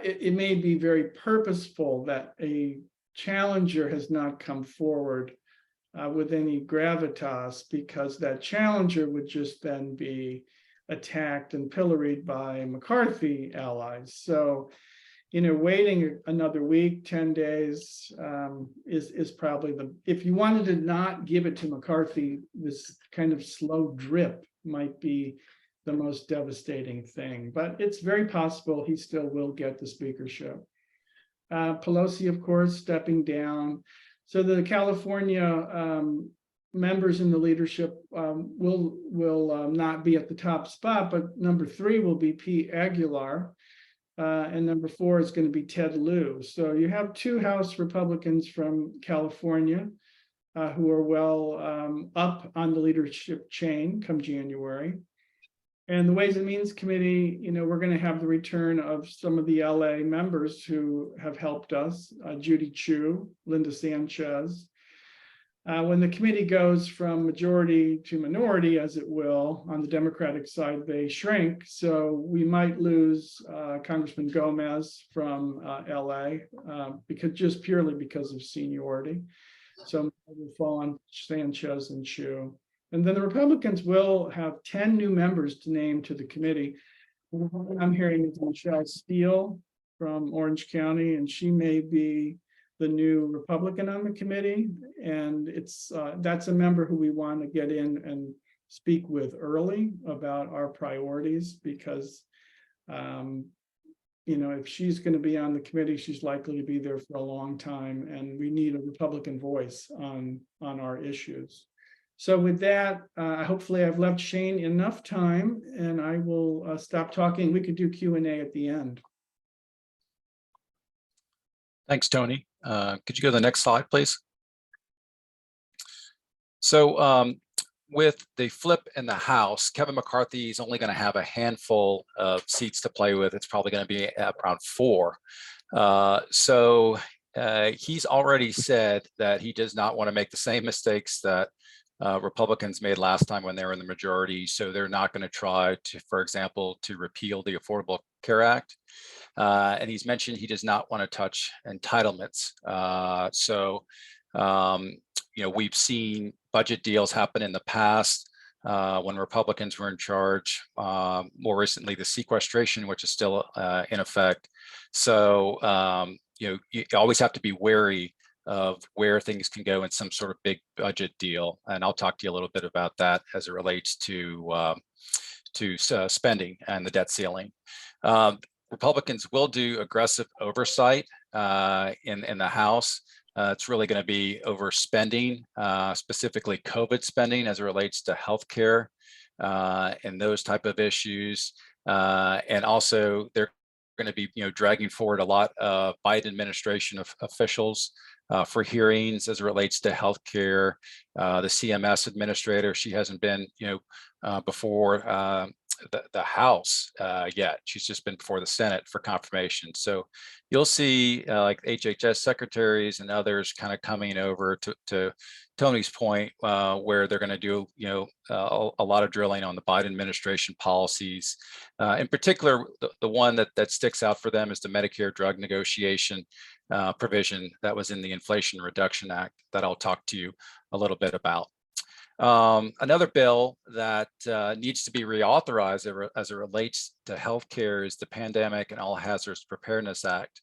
it may be very purposeful that a challenger has not come forward with any gravitas, because that challenger would just then be attacked and pilloried by McCarthy allies. So, waiting another week, 10 days is probably if you wanted to not give it to McCarthy, this kind of slow drip might be the most devastating thing, but it's very possible he still will get the speakership. Pelosi, of course, stepping down. So the California members in the leadership will not be at the top spot, but number 3 will be Pete Aguilar, and number 4 is going to be Ted Lieu. So you have 2 House Republicans from California who are well up on the leadership chain come January. And the Ways and Means Committee, we're going to have the return of some of the LA members who have helped us, Judy Chu, Linda Sanchez. When the committee goes from majority to minority, as it will, on the Democratic side, they shrink. So we might lose Congressman Gomez from LA just purely because of seniority. So we'll fall on Sanchez and Chu. And then the Republicans will have 10 new members to name to the committee. I'm hearing Michelle Steele from Orange County, and she may be the new Republican on the committee. And that's a member who we want to get in and speak with early about our priorities, because if she's going to be on the committee, she's likely to be there for a long time, and we need a Republican voice on our issues. So with that, hopefully I've left Shane enough time, and I will stop talking. We could do Q&A at the end. Thanks, Tony. Could you go to the next slide, please? So with the flip in the House, Kevin McCarthy is only going to have a handful of seats to play with. It's probably going to be around 4. So he's already said that he does not want to make the same mistakes that Republicans made last time when they were in the majority. So they're not going to try to, for example, to repeal the Affordable Care Act. And he's mentioned he does not want to touch entitlements. We've seen budget deals happen in the past when Republicans were in charge. More recently, the sequestration, which is still in effect. So, you always have to be wary of where things can go in some sort of big budget deal. And I'll talk to you a little bit about that as it relates to spending and the debt ceiling. Republicans will do aggressive oversight in the House. It's really going to be overspending, specifically COVID spending as it relates to healthcare and those type of issues. And also they're going to be dragging forward a lot of Biden administration officials for hearings as it relates to healthcare. The CMS administrator, she hasn't been before the House yet. She's just been before the Senate for confirmation. So you'll see like HHS secretaries and others kind of coming over to Tony's point, where they're going to do a lot of drilling on the Biden administration policies. In particular, the one that sticks out for them is the Medicare drug negotiation provision that was in the Inflation Reduction Act that I'll talk to you a little bit about. Another bill that needs to be reauthorized as it relates to healthcare is the Pandemic and All Hazards Preparedness Act.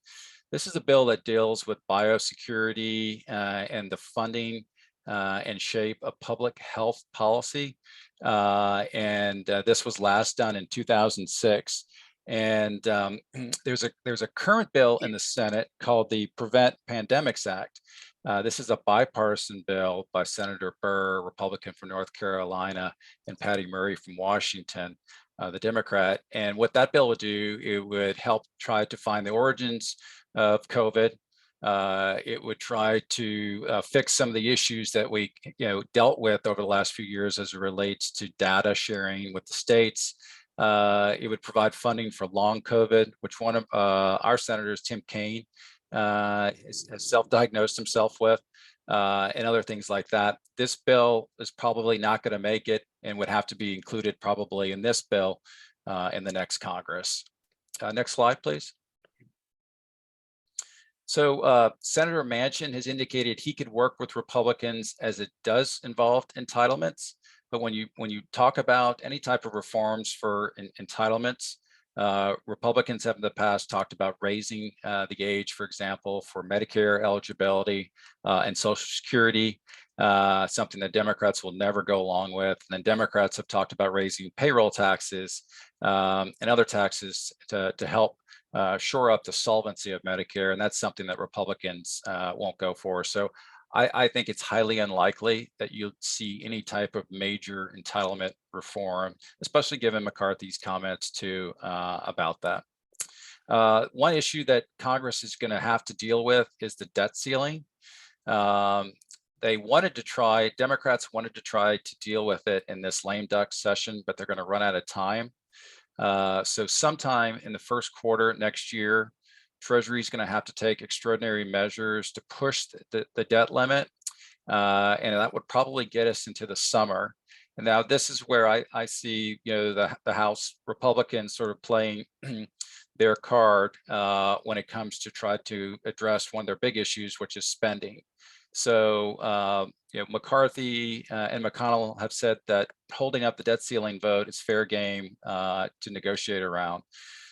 This is a bill that deals with biosecurity and the funding and shape of public health policy. This was last done in 2006. And there's a current bill in the Senate called the Prevent Pandemics Act. This is a bipartisan bill by Senator Burr, Republican from North Carolina, and Patty Murray from Washington, the Democrat. And what that bill would do, it would help try to find the origins of COVID. It would try to fix some of the issues that we dealt with over the last few years as it relates to data sharing with the states. It would provide funding for long COVID, which one of our senators, Tim Kaine, has self-diagnosed himself with, and other things like that. This bill is probably not going to make it and would have to be included probably in this bill in the next Congress. Next slide, please. So Senator Manchin has indicated he could work with Republicans as it does involve entitlements. But when you talk about any type of reforms for entitlements, Republicans have in the past talked about raising the age, for example, for Medicare eligibility and Social Security, something that Democrats will never go along with. And then Democrats have talked about raising payroll taxes and other taxes to help shore up the solvency of Medicare. And that's something that Republicans won't go for. So I think it's highly unlikely that you'll see any type of major entitlement reform, especially given McCarthy's comments too about that. One issue that Congress is going to have to deal with is the debt ceiling. Democrats wanted to try to deal with it in this lame duck session, but they're going to run out of time. So sometime in the first quarter next year, Treasury is going to have to take extraordinary measures to push the debt limit, and that would probably get us into the summer. And now this is where I see the House Republicans sort of playing their card when it comes to try to address one of their big issues, which is spending. So McCarthy and McConnell have said that holding up the debt ceiling vote is fair game to negotiate around.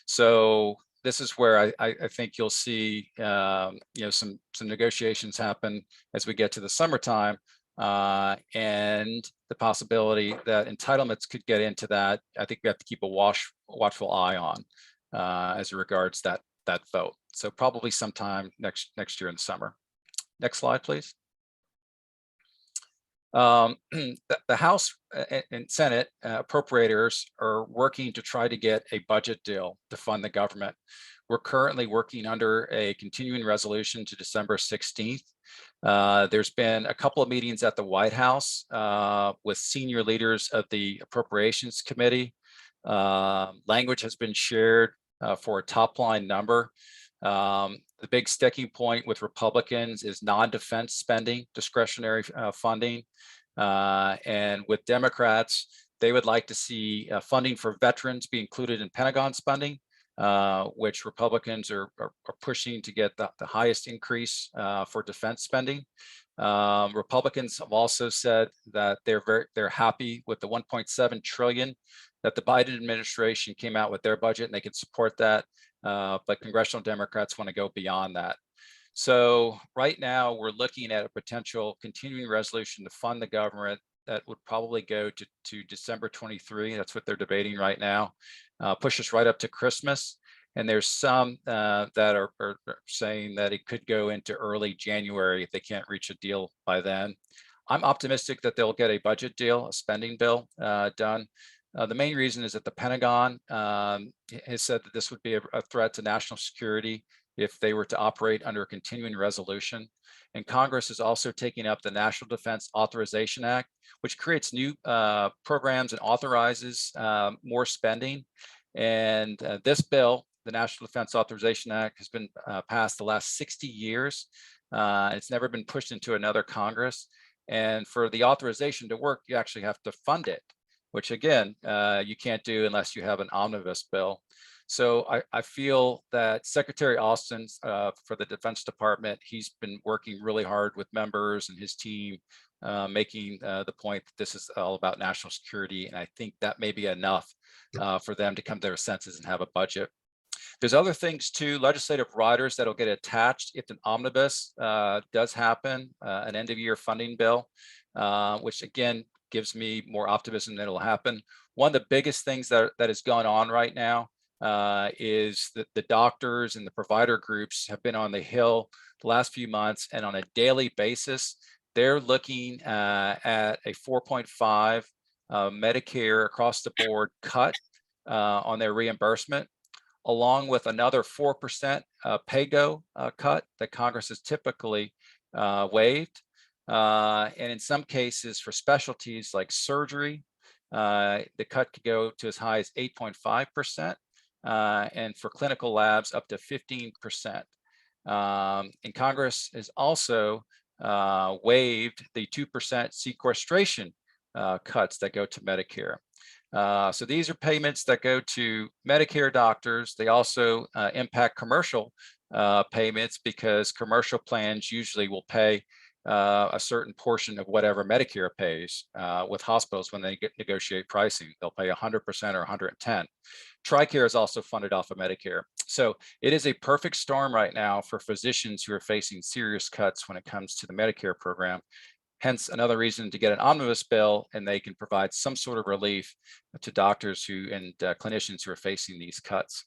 So this is where I think you'll see some negotiations happen as we get to the summertime, and the possibility that entitlements could get into that. I think we have to keep a watchful eye on as regards that vote. So probably sometime next year in the summer. Next slide, please. The House and Senate appropriators are working to try to get a budget deal to fund the government. We're currently working under a continuing resolution to December 16th. There's been a couple of meetings at the White House with senior leaders of the Appropriations Committee. Language has been shared for a top line number. The big sticking point with Republicans is non-defense spending, discretionary funding. And with Democrats, they would like to see funding for veterans be included in Pentagon spending, which Republicans are pushing to get the highest increase for defense spending. Republicans have also said that they're happy with the 1.7 trillion that the Biden administration came out with their budget, and they can support that. But congressional Democrats want to go beyond that. So right now we're looking at a potential continuing resolution to fund the government that would probably go to December 23. That's what they're debating right now. Push us right up to Christmas. And there's some that are saying that it could go into early January if they can't reach a deal by then. I'm optimistic that they'll get a budget deal, a spending bill done. The main reason is that the Pentagon has said that this would be a threat to national security if they were to operate under a continuing resolution. And Congress is also taking up the National Defense Authorization Act, which creates new programs and authorizes more spending. And this bill, the National Defense Authorization Act, has been passed the last 60 years. It's never been pushed into another Congress. And for the authorization to work, you actually have to fund it, which again, you can't do unless you have an omnibus bill. So I feel that Secretary Austin for the Defense Department, he's been working really hard with members and his team, making the point that this is all about national security. And I think that may be enough for them to come to their senses and have a budget. There's other things too, legislative riders that'll get attached if an omnibus does happen, an end of year funding bill, which again, gives me more optimism that it'll happen. One of the biggest things that is going on right now is that the doctors and the provider groups have been on the Hill the last few months, and on a daily basis, they're looking at a 4.5 Medicare across the board cut on their reimbursement, along with another 4% pay-go cut that Congress has typically waived. And in some cases for specialties like surgery, the cut could go to as high as 8.5%, and for clinical labs up to 15%. And Congress has also waived the 2% sequestration cuts that go to Medicare. So these are payments that go to Medicare doctors. They also impact commercial payments, because commercial plans usually will pay a certain portion of whatever Medicare pays with hospitals when they negotiate pricing. They'll pay 100% or 110. TRICARE is also funded off of Medicare. So it is a perfect storm right now for physicians who are facing serious cuts when it comes to the Medicare program. Hence another reason to get an omnibus bill, and they can provide some sort of relief to doctors and clinicians who are facing these cuts.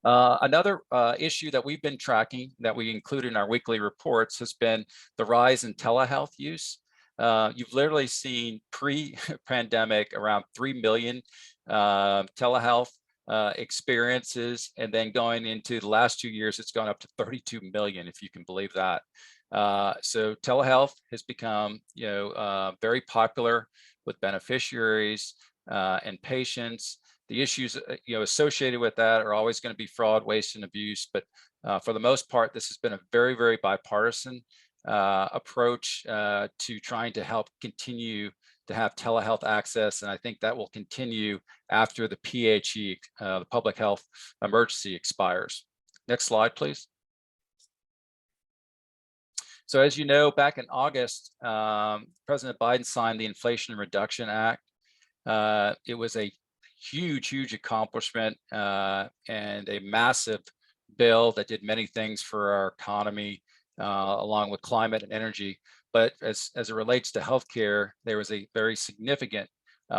Another issue that we've been tracking that we include in our weekly reports has been the rise in telehealth use. You've literally seen pre-pandemic around 3 million telehealth experiences, and then going into the last 2 years, it's gone up to 32 million, if you can believe that. So telehealth has become, very popular with beneficiaries and patients. The issues, associated with that are always going to be fraud, waste, and abuse. But for the most part, this has been a very, very bipartisan approach to trying to help continue to have telehealth access. And I think that will continue after the PHE, the public health emergency, expires. Next slide, please. So as you know, back in August, President Biden signed the Inflation Reduction Act. It was a huge accomplishment and a massive bill that did many things for our economy, along with climate and energy. But as it relates to healthcare, there was a very significant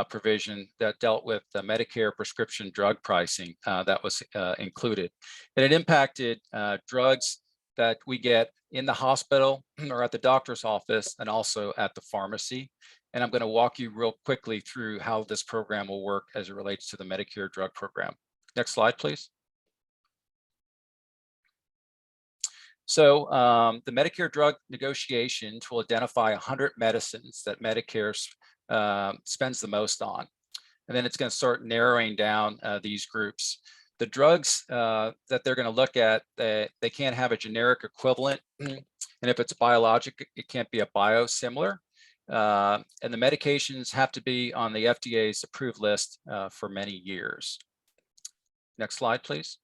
provision that dealt with the Medicare prescription drug pricing that was included. And it impacted drugs that we get in the hospital or at the doctor's office, and also at the pharmacy. And I'm going to walk you real quickly through how this program will work as it relates to the Medicare drug program. Next slide, please. So the Medicare drug negotiations will identify 100 medicines that Medicare spends the most on. And then it's going to start narrowing down these groups. The drugs that they're going to look at, they can't have a generic equivalent. And if it's biologic, it can't be a biosimilar. And the medications have to be on the FDA's approved list for many years. Next slide, please.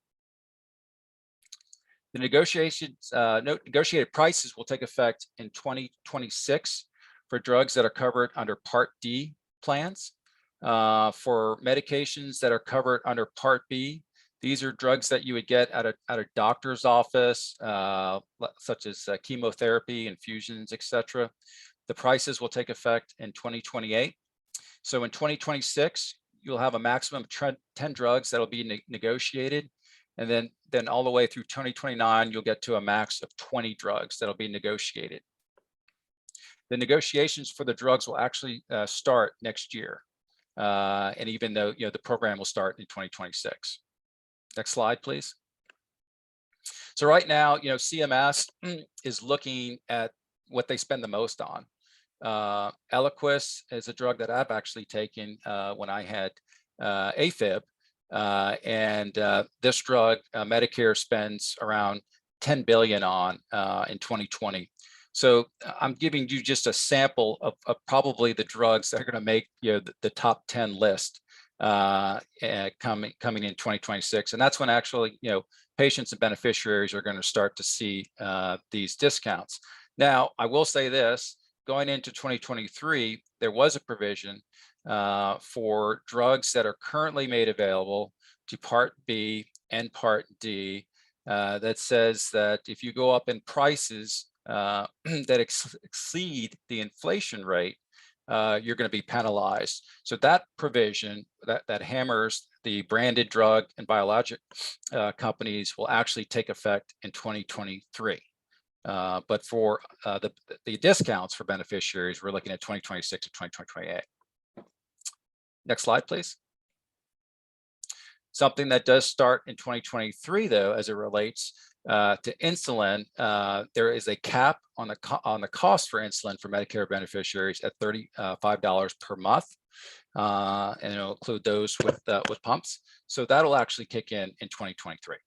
The negotiated prices will take effect in 2026 for drugs that are covered under Part D plans. For medications that are covered under Part B, these are drugs that you would get at a doctor's office, such as chemotherapy, infusions, etc. The prices will take effect in 2028. So in 2026, you'll have a maximum of 10 drugs that'll be negotiated. And then all the way through 2029, you'll get to a max of 20 drugs that'll be negotiated. The negotiations for the drugs will actually start next year. And even though, the program will start in 2026. Next slide, please. So right now, CMS is looking at what they spend the most on. Eliquis is a drug that I've actually taken when I had AFib. This drug, Medicare spends around $10 billion on in 2020. So I'm giving you just a sample of probably the drugs that are going to make the top 10 list coming in 2026. And that's when actually patients and beneficiaries are going to start to see these discounts. Now, I will say this, going into 2023, there was a provision for drugs that are currently made available to Part B and Part D that says that if you go up in prices that exceed the inflation rate, you're going to be penalized. So that provision that hammers the branded drug and biologic companies will actually take effect in 2023. But for the discounts for beneficiaries, we're looking at 2026 to 2028. Next slide, please. Something that does start in 2023, though, as it relates to insulin, there is a cap on the cost for insulin for Medicare beneficiaries at $35 per month, and it'll include those with pumps. So that'll actually kick in 2023.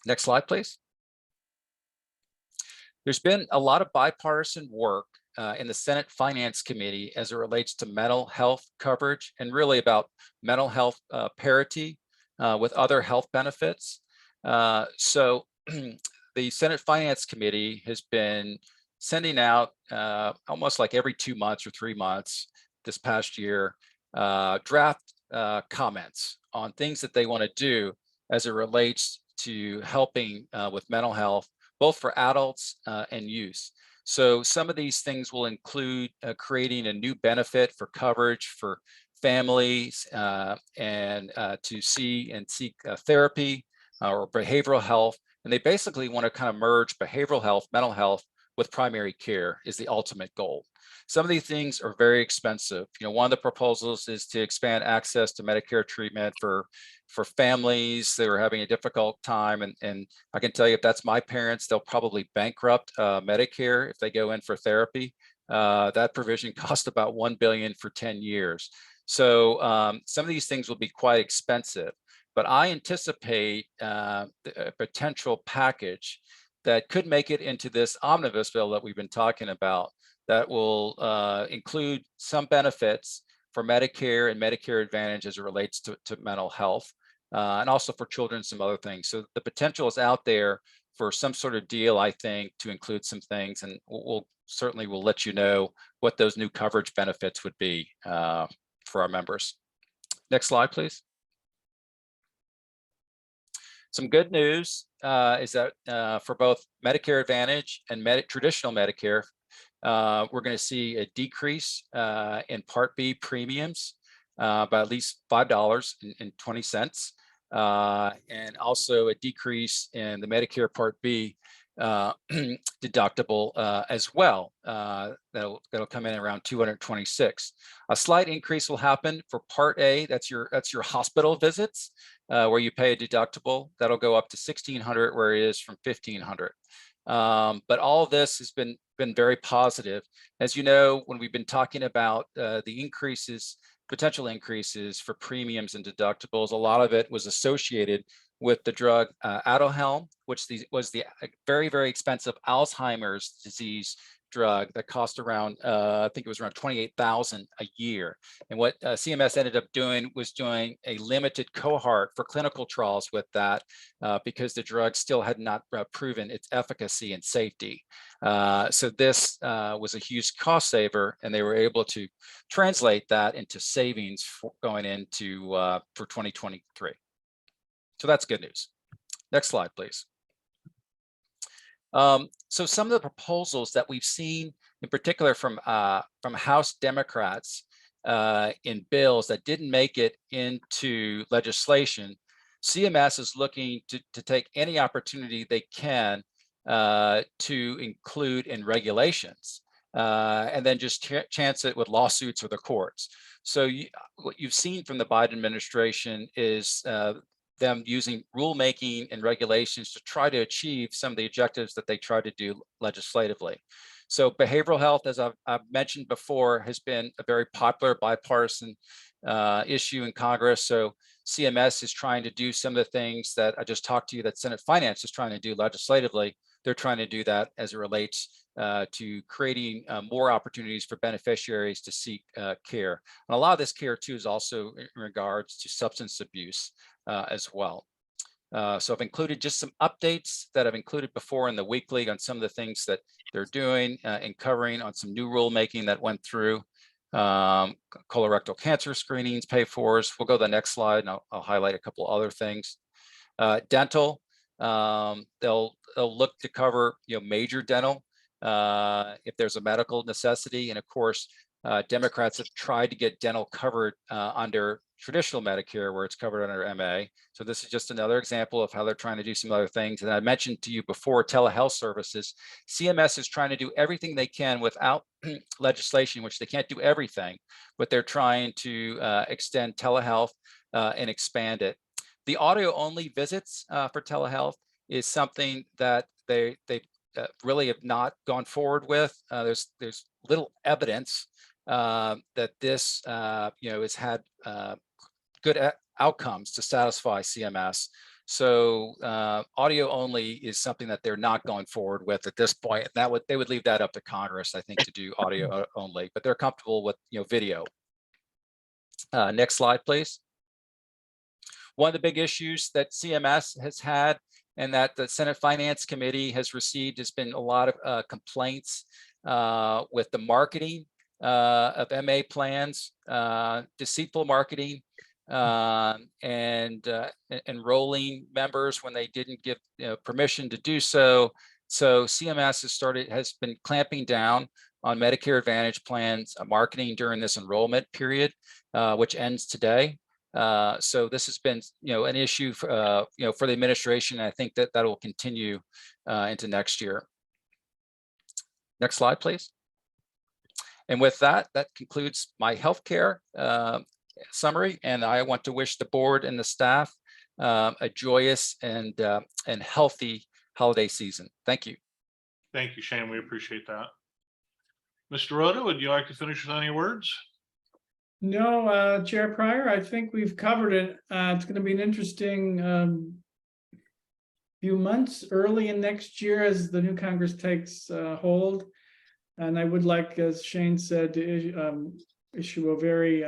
Next slide, please. There's been a lot of bipartisan work in the Senate Finance Committee as it relates to mental health coverage and really about mental health parity with other health benefits. So the Senate Finance Committee has been sending out almost like every 2 months or 3 months this past year, draft comments on things that they want to do as it relates to helping with mental health, both for adults and youth. So some of these things will include creating a new benefit for coverage for families and to seek therapy or behavioral health. And they basically want to kind of merge behavioral health, mental health with primary care is the ultimate goal. Some of these things are very expensive. One of the proposals is to expand access to Medicare treatment for families that are having a difficult time. And I can tell you, if that's my parents, they'll probably bankrupt Medicare if they go in for therapy. That provision cost about $1 billion for 10 years. So some of these things will be quite expensive, but I anticipate a potential package that could make it into this omnibus bill that we've been talking about that will include some benefits for Medicare and Medicare Advantage as it relates to mental health, and also for children, some other things. So the potential is out there for some sort of deal, I think, to include some things, and we'll certainly let you know what those new coverage benefits would be for our members. Next slide, please. Some good news is that for both Medicare Advantage and traditional Medicare, we're going to see a decrease in Part B premiums by at least $5.20, and also a decrease in the Medicare Part B deductible as well. That'll come in around $226. A slight increase will happen for Part A. That's your hospital visits, where you pay a deductible. That'll go up to $1,600, where it is from $1,500. But all of this has been very positive. As you know, when we've been talking about the increases potential increases for premiums and deductibles. A lot of it was associated with the drug Aduhelm, which was the very, very expensive Alzheimer's disease drug that cost around, I think it was around $28,000 a year. And what CMS ended up doing was doing a limited cohort for clinical trials with that because the drug still had not proven its efficacy and safety. So this was a huge cost saver, and they were able to translate that into savings going into for 2023. So that's good news. Next slide, please. So some of the proposals that we've seen, in particular from House Democrats in bills that didn't make it into legislation, CMS is looking to take any opportunity they can to include in regulations and then just chance it with lawsuits or the courts. So what you've seen from the Biden administration is them using rulemaking and regulations to try to achieve some of the objectives that they try to do legislatively. So behavioral health, as I've mentioned before, has been a very popular bipartisan issue in Congress. So CMS is trying to do some of the things that I just talked to you that Senate Finance is trying to do legislatively. They're trying to do that as it relates to creating more opportunities for beneficiaries to seek care. And a lot of this care too is also in regards to substance abuse as well. So I've included just some updates that I've included before in the weekly on some of the things that they're doing and covering on some new rulemaking that went through. Colorectal cancer screenings, pay-fors. We'll go to the next slide and I'll highlight a couple other things. Dental, they'll look to cover major dental if there's a medical necessity. And of course, Democrats have tried to get dental covered under traditional Medicare where it's covered under MA. So this is just another example of how they're trying to do some other things. And I mentioned to you before, telehealth services. CMS is trying to do everything they can without legislation, which they can't do everything, but they're trying to extend telehealth and expand it. The audio-only visits for telehealth is something that they really have not gone forward with. There's little evidence that this has had good outcomes to satisfy CMS. So audio only is something that they're not going forward with at this point. They would leave that up to Congress, I think, to do audio only, but they're comfortable with video. Next slide, please. One of the big issues that CMS has had and that the Senate Finance Committee has received has been a lot of complaints with the marketing of MA plans, deceitful marketing, and enrolling members when they didn't give permission to do so. So CMS has been clamping down on Medicare Advantage plans marketing during this enrollment period, which ends today. So this has been, an issue for, for the administration. And I think that will continue into next year. Next slide, please. And with that, that concludes my healthcare summary. And I want to wish the board and the staff a joyous and healthy holiday season. Thank you. Thank you, Shane. We appreciate that. Mr. Rhoda, would you like to finish with any words? No, Chair Pryor, I think we've covered it. It's going to be an interesting few months early in next year as the new Congress takes hold. And I would like, as Shane said, to issue a very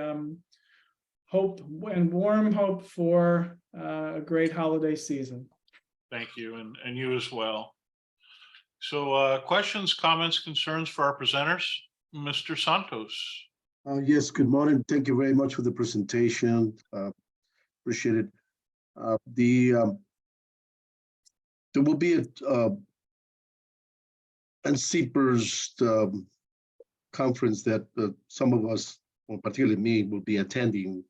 hope and warm hope for a great holiday season. Thank you, and you as well. So questions, comments, concerns for our presenters? Mr. Santos. Yes, good morning. Thank you very much for the presentation. Appreciate it. There will be a NCPERS conference that some of us, or particularly me, will be attending.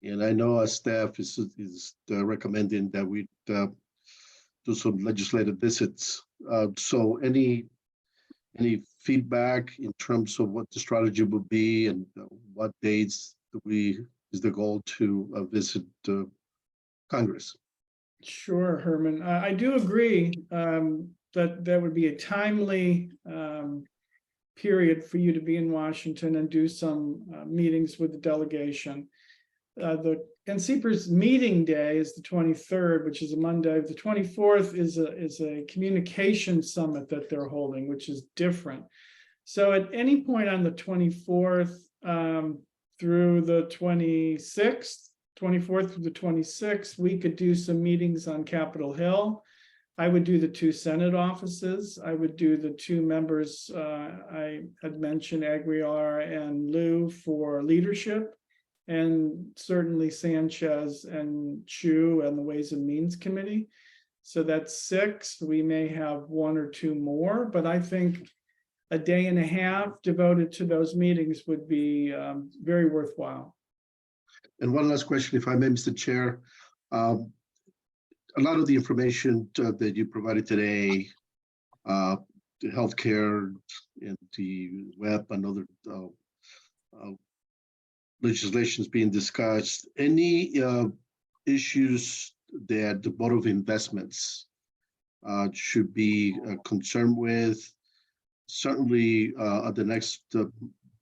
And I know our staff is recommending that we do some legislative visits. So any feedback in terms of what the strategy would be and what dates is the goal to visit Congress? Sure, Herman. I do agree that would be a timely period for you to be in Washington and do some meetings with the delegation. The NCPER's meeting day is the 23rd, which is a Monday. The 24th is a communication summit that they're holding, which is different. So at any point on the 24th through the 26th, 24th through the 26th, we could do some meetings on Capitol Hill. I would do the 2 Senate offices. I would do the 2 members I had mentioned, Aguilar and Liu, for leadership, and certainly Sanchez and Chu and the Ways and Means Committee. So that's 6. We may have 1 or 2 more, but I think a day and a half devoted to those meetings would be very worthwhile. And one last question, if I may, Mr. Chair. A lot of the information that you provided today, the healthcare and the web and other legislations being discussed, any issues that the Board of Investments should be concerned with? Certainly at the next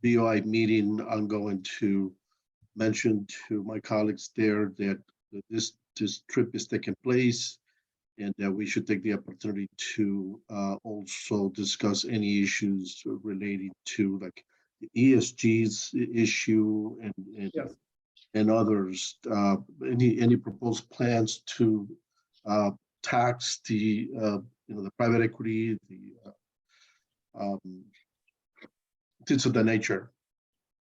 BOI meeting, I'm going to mention to my colleagues there that this trip is taking place and that we should take the opportunity to also discuss any issues relating to like the ESG's issue and others. Any proposed plans to tax the the private equity, things of that nature.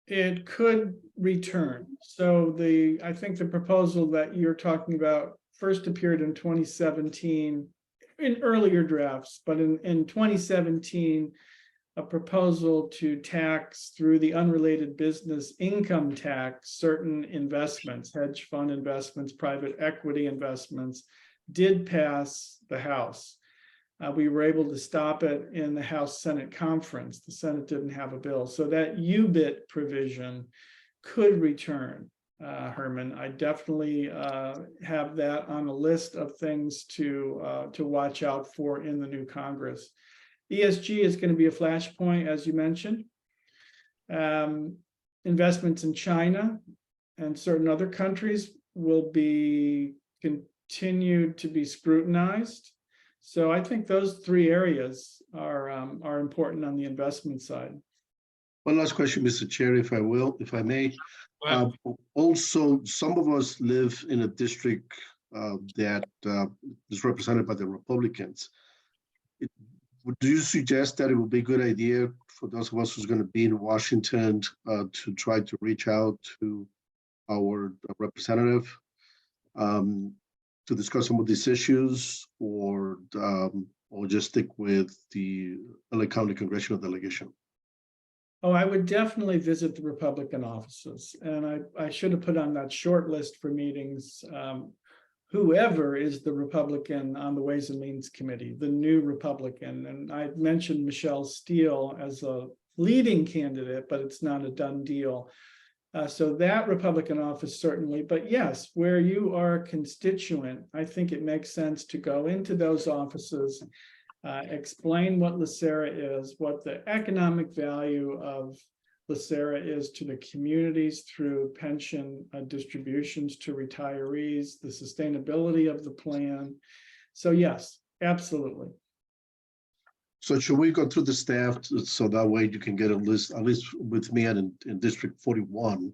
It could return. So I think the proposal that you're talking about first appeared in 2017 in earlier drafts, but in 2017, a proposal to tax through the unrelated business income tax certain investments, hedge fund investments, private equity investments, did pass the House. We were able to stop it in the House Senate conference. The Senate didn't have a bill. So that UBIT provision could return, Herman. I definitely have that on a list of things to watch out for in the new Congress. ESG is going to be a flashpoint, as you mentioned. Investments in China and certain other countries will be continued to be scrutinized. So I think those 3 areas are important on the investment side. One last question, Mr. Chair, if I may. Also, some of us live in a district that is represented by the Republicans. Do you suggest that it would be a good idea for those of us who's going to be in Washington to try to reach out to our representative to discuss some of these issues, or just stick with the LA County Congressional Delegation? Oh, I would definitely visit the Republican offices, and I should have put on that short list for meetings. Whoever is the Republican on the Ways and Means Committee, the new Republican, and I mentioned Michelle Steele as a leading candidate, but it's not a done deal. So that Republican office certainly, but yes, where you are a constituent, I think it makes sense to go into those offices, explain what LACERA is, what the economic value of LACERA is to the communities through pension distributions to retirees, the sustainability of the plan. So yes, absolutely. So should we go through the staff so that way you can get a list, at least with me and in District 41,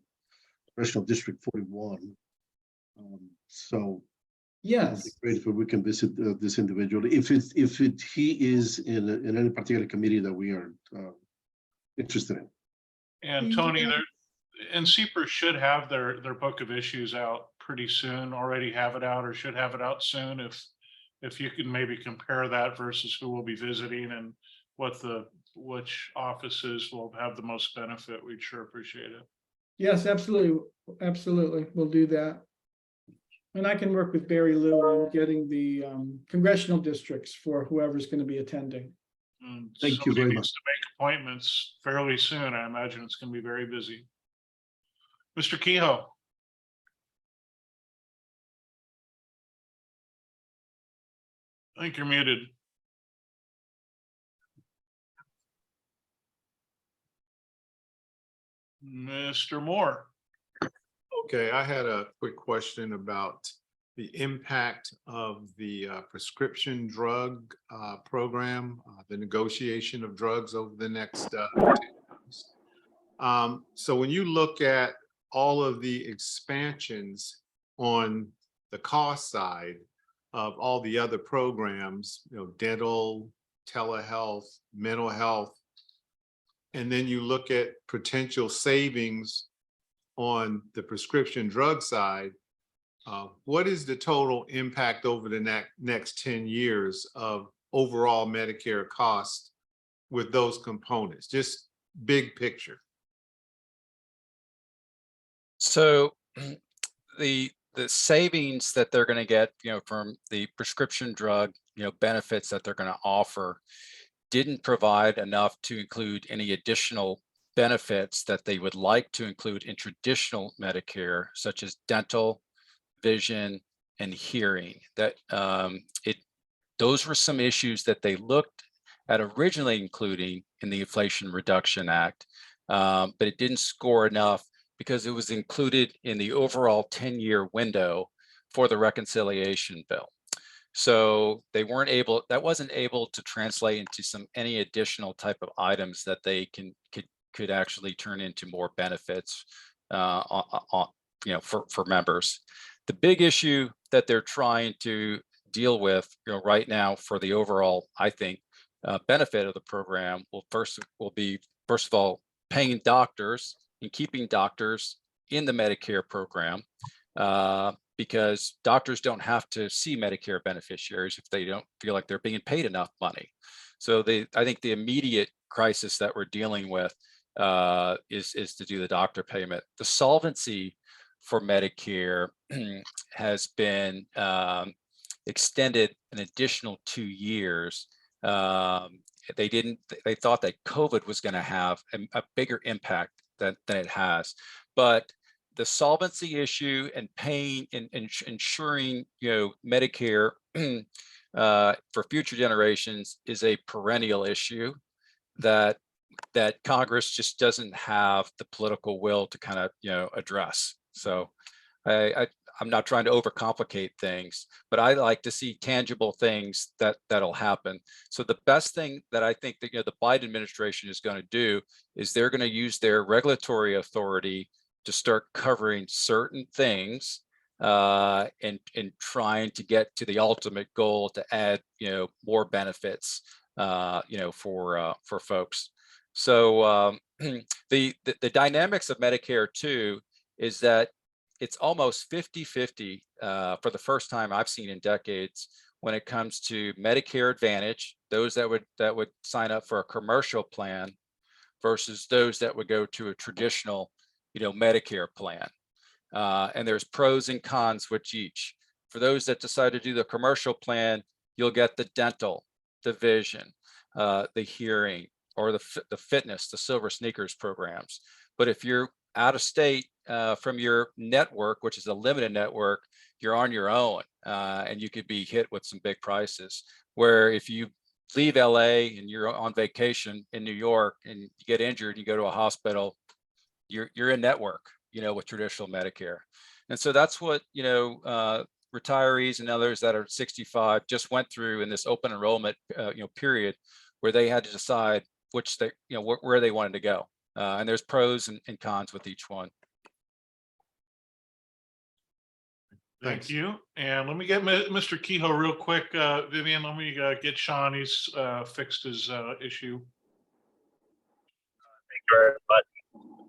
Congressional District 41. So yes, it'd be great if we can visit this individual. If he is in any particular committee that we are interested in. And Tony, NCPER should have their book of issues out pretty soon, already have it out or should have it out soon. If you can maybe compare that versus who will be visiting and which offices will have the most benefit, we'd sure appreciate it. yes, absolutely. Absolutely. We'll do that. And I can work with Barry Liu on getting the congressional districts for whoever's going to be attending. Thank you very much. To make appointments fairly soon. I imagine it's going to be very busy. Mr. Kehoe. I think you're muted. Mr. Moore. Okay, I had a quick question about the impact of the prescription drug program, the negotiation of drugs over the next 10 years. So when you look at all of the expansions on the cost side of all the other programs, dental, telehealth, mental health, and then you look at potential savings on the prescription drug side, what is the total impact over the next 10 years of overall Medicare cost with those components? Just big picture. So the savings that they're going to get, from the prescription drug, benefits that they're going to offer didn't provide enough to include any additional benefits that they would like to include in traditional Medicare, such as dental, vision, and hearing. Those were some issues that they looked at originally including in the Inflation Reduction Act, but it didn't score enough because it was included in the overall 10-year window for the reconciliation bill. So they weren't able, that wasn't able to translate into any additional type of items that they could actually turn into more benefits for members. The big issue that they're trying to deal with right now for the overall, I think, benefit of the program will be first of all paying doctors and keeping doctors in the Medicare program, because doctors don't have to see Medicare beneficiaries if they don't feel like they're being paid enough money. So I think the immediate crisis that we're dealing with is to do the doctor payment. The solvency for Medicare has been extended an additional 2 years. They thought that COVID was going to have a bigger impact than it has, but the solvency issue and paying and ensuring Medicare for future generations is a perennial issue that Congress just doesn't have the political will to kind of address. So I'm not trying to overcomplicate things, but I like to see tangible things that'll happen. So the best thing that I think that the Biden administration is going to do is they're going to use their regulatory authority to start covering certain things and trying to get to the ultimate goal to add more benefits for folks. So the dynamics of Medicare too is that it's almost 50-50 for the first time I've seen in decades when it comes to Medicare Advantage, those that would sign up for a commercial plan versus those that would go to a traditional Medicare plan. And there's pros and cons with each. For those that decide to do the commercial plan, you'll get the dental, the vision, the hearing, or the fitness, the silver sneakers programs. But if you're out of state from your network, which is a limited network, you're on your own, and you could be hit with some big prices. Where if you leave LA and you're on vacation in New York and you get injured, you go to a hospital, you're in network, with traditional Medicare. And so that's what, retirees and others that are 65 just went through in this open enrollment, period, where they had to decide which they, where they wanted to go. And there's pros and cons with each one. Thank you. And let me get Mr. Kehoe real quick. Vivian, let me get Sean. He's fixed his issue. Thank you very much.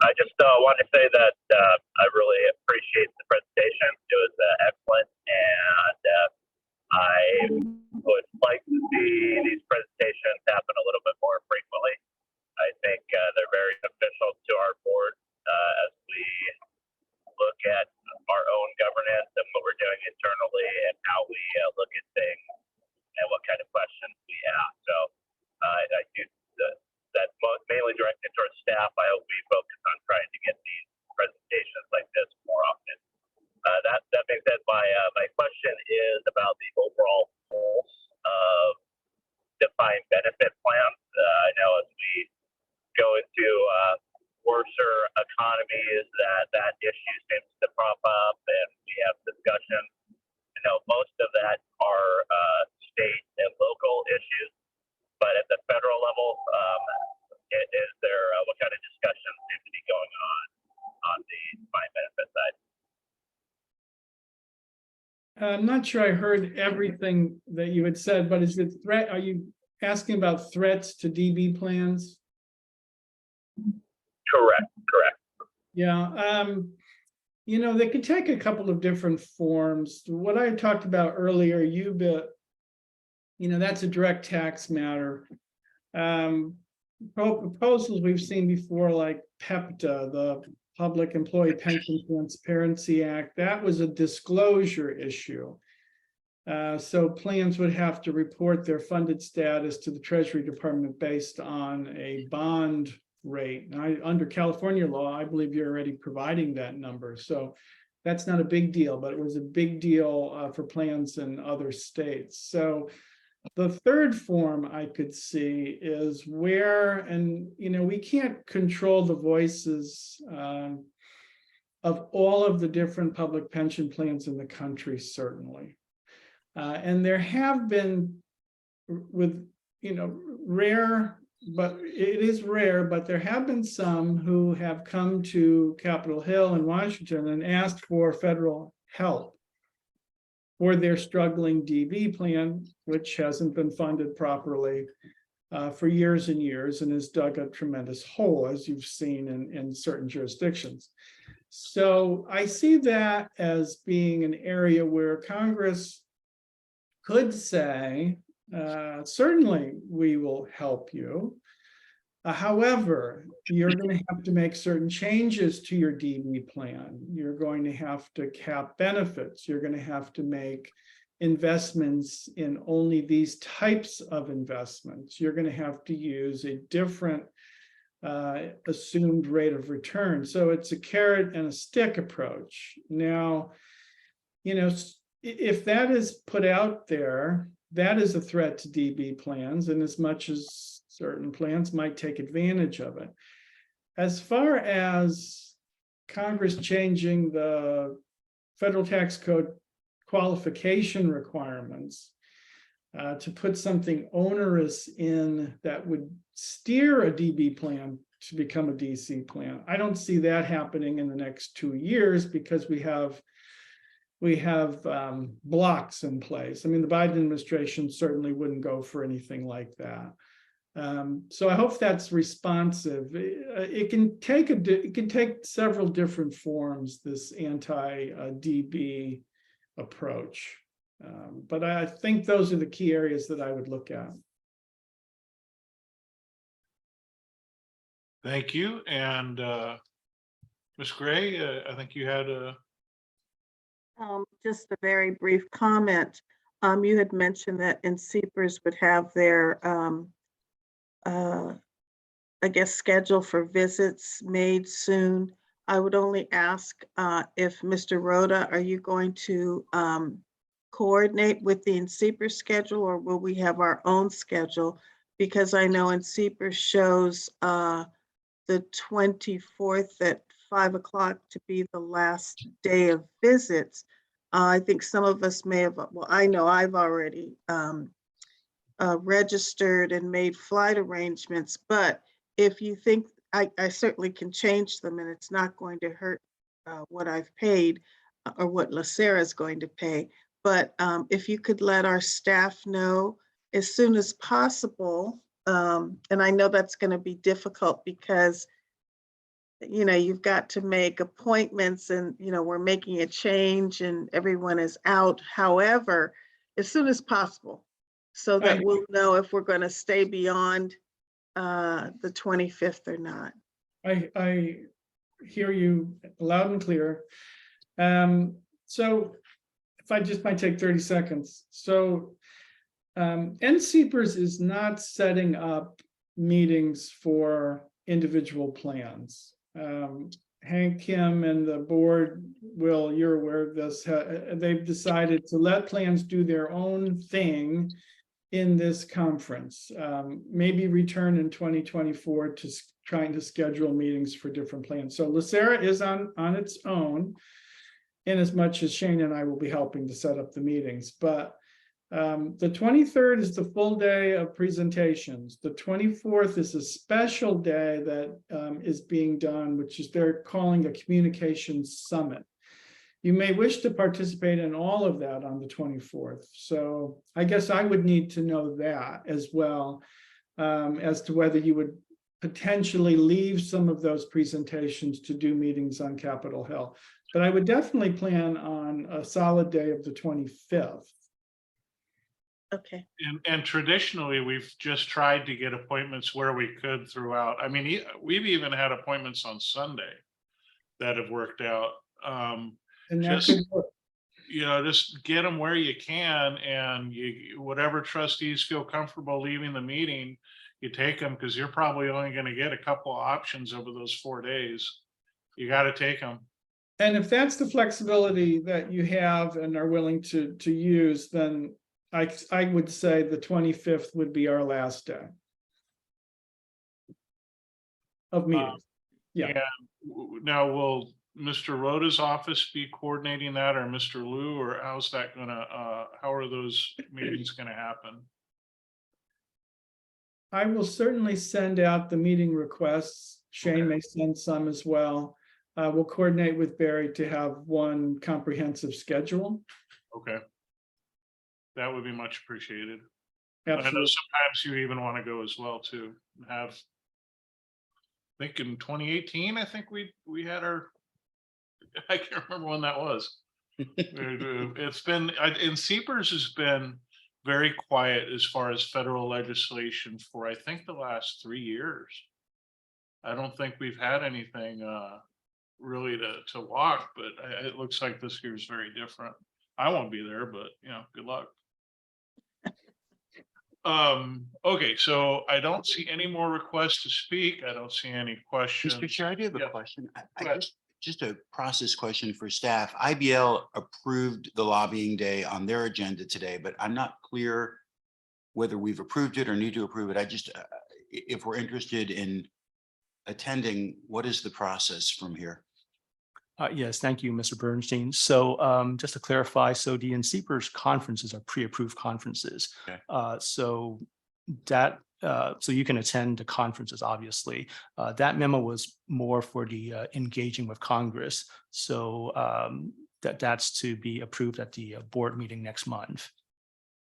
I just want to say that I really appreciate the presentation. It was excellent, and I would like to see these presentations happen a little bit more frequently. I think they're very beneficial to our board as we look at our own governance and what we're doing internally and how we look at things and what kind of questions we ask. So I do that's mainly directed towards staff. I hope we focus on trying to get these presentations like this more often I'm not sure I heard everything that you had said, but is it threat, are you asking about threats to DB plans? Correct. Yeah, you know, they could take a couple of different forms. What I talked about earlier, UBIT, you know, that's a direct tax matter. Proposals we've seen before, like PEPTA, the Public Employee Pension Transparency Act, that was a disclosure issue. So plans would have to report their funded status to the Treasury Department based on a bond rate. Now, under California law, I believe you're already providing that number. So that's not a big deal, but it was a big deal for plans in other states. So the third form I could see is where, and you know, we can't control the voices of all of the different public pension plans in the country, certainly. And there have been, with, you know, rare, but it is rare, but there have been some who have come to Capitol Hill in Washington and asked for federal help for their struggling DB plan, which hasn't been funded properly for years and years and has dug a tremendous hole, as you've seen in certain jurisdictions. So I see that as being an area where Congress could say, certainly we will help you. However, you're going to have to make certain changes to your DB plan. You're going to have to cap benefits. You're going to have to make investments in only these types of investments. You're going to have to use a different assumed rate of return. So it's a carrot and a stick approach. Now, you know, if that is put out there, that is a threat to DB plans, and as much as certain plans might take advantage of it. As far as Congress changing the federal tax code qualification requirements to put something onerous in that would steer a DB plan to become a DC plan, I don't see that happening in the next 2 years because we have blocks in place. I mean, the Biden administration certainly wouldn't go for anything like that. So I hope that's responsive. It can take several different forms, this anti-DB approach. But I think those are the key areas that I would look at. Thank you. And Ms. Gray, I think you had a Just a very brief comment. You had mentioned that NCPERS would have their, I guess, schedule for visits made soon. I would only ask if Mr. Rhoda, are you going to coordinate with the NCPERS schedule, or will we have our own schedule? Because I know NCPERS shows the 24th at 5 o'clock to be the last day of visits. I think some of us may have, well, I know I've already registered and made flight arrangements, but if you think, I certainly can change them and it's not going to hurt what I've paid or what LACERA is going to pay. But if you could let our staff know as soon as possible, and I know that's going to be difficult because, you know, you've got to make appointments and, you know, we're making a change and everyone is out. However, as soon as possible, so that we'll know if we're going to stay beyond the 25th or not. I hear you loud and clear. So if I just might take 30 seconds. So NCPERS is not setting up meetings for individual plans. Hank Kim and the board, Will, you're aware of this, they've decided to let plans do their own thing in this conference, maybe return in 2024 to trying to schedule meetings for different plans. So LACERA is on its own, in as much as Shane and I will be helping to set up the meetings. But the 23rd is the full day of presentations. The 24th is a special day that is being done, which is they're calling a communications summit. You may wish to participate in all of that on the 24th. So I guess I would need to know that as well, as to whether you would potentially leave some of those presentations to do meetings on Capitol Hill. But I would definitely plan on a solid day of the 25th. Okay, And traditionally, we've just tried to get appointments where we could throughout. I mean, we've even had appointments on Sunday that have worked out. And that Just, could work. just get them where you can, and whatever trustees feel comfortable leaving the meeting, you take them, because you're probably only going to get a couple of options over those 4 days. You got to take them. And if that's the flexibility that you have and are willing to use, then I would say the 25th would be our last day of meetings. Yeah. And now, will Mr. Rhoda's office be coordinating that, or Mr. Liu, or how's that gonna, how are those meetings gonna happen? I will certainly send out the meeting requests. Shane may send some as well. We'll coordinate with Barry to have one comprehensive schedule. Okay. That would be much appreciated. I know Absolutely. sometimes you even want to go as well too, and have, I think in 2018, I think we had our, I can't remember when that was. It's been, and CEPRS has been very quiet as far as federal legislation for, I think, the last 3 years. I don't think we've had anything really to walk, but it looks like this year is very different. I won't be there, but good luck. Okay, so I don't see any more requests to speak. I don't see any questions. Mr. Chair, I do have Yeah. a question. Go I ahead. just a process question for staff. IBL approved the lobbying day on their agenda today, but I'm not clear whether we've approved it or need to approve it. I just, if we're interested in attending, what is the process from here? Yes, thank you, Mr. Bernstein. So just to clarify, so the CEPRS conferences are pre-approved conferences. Okay. So that so you can attend the conferences, obviously. That memo was more for the engaging with Congress. So that's to be approved at the board meeting next month.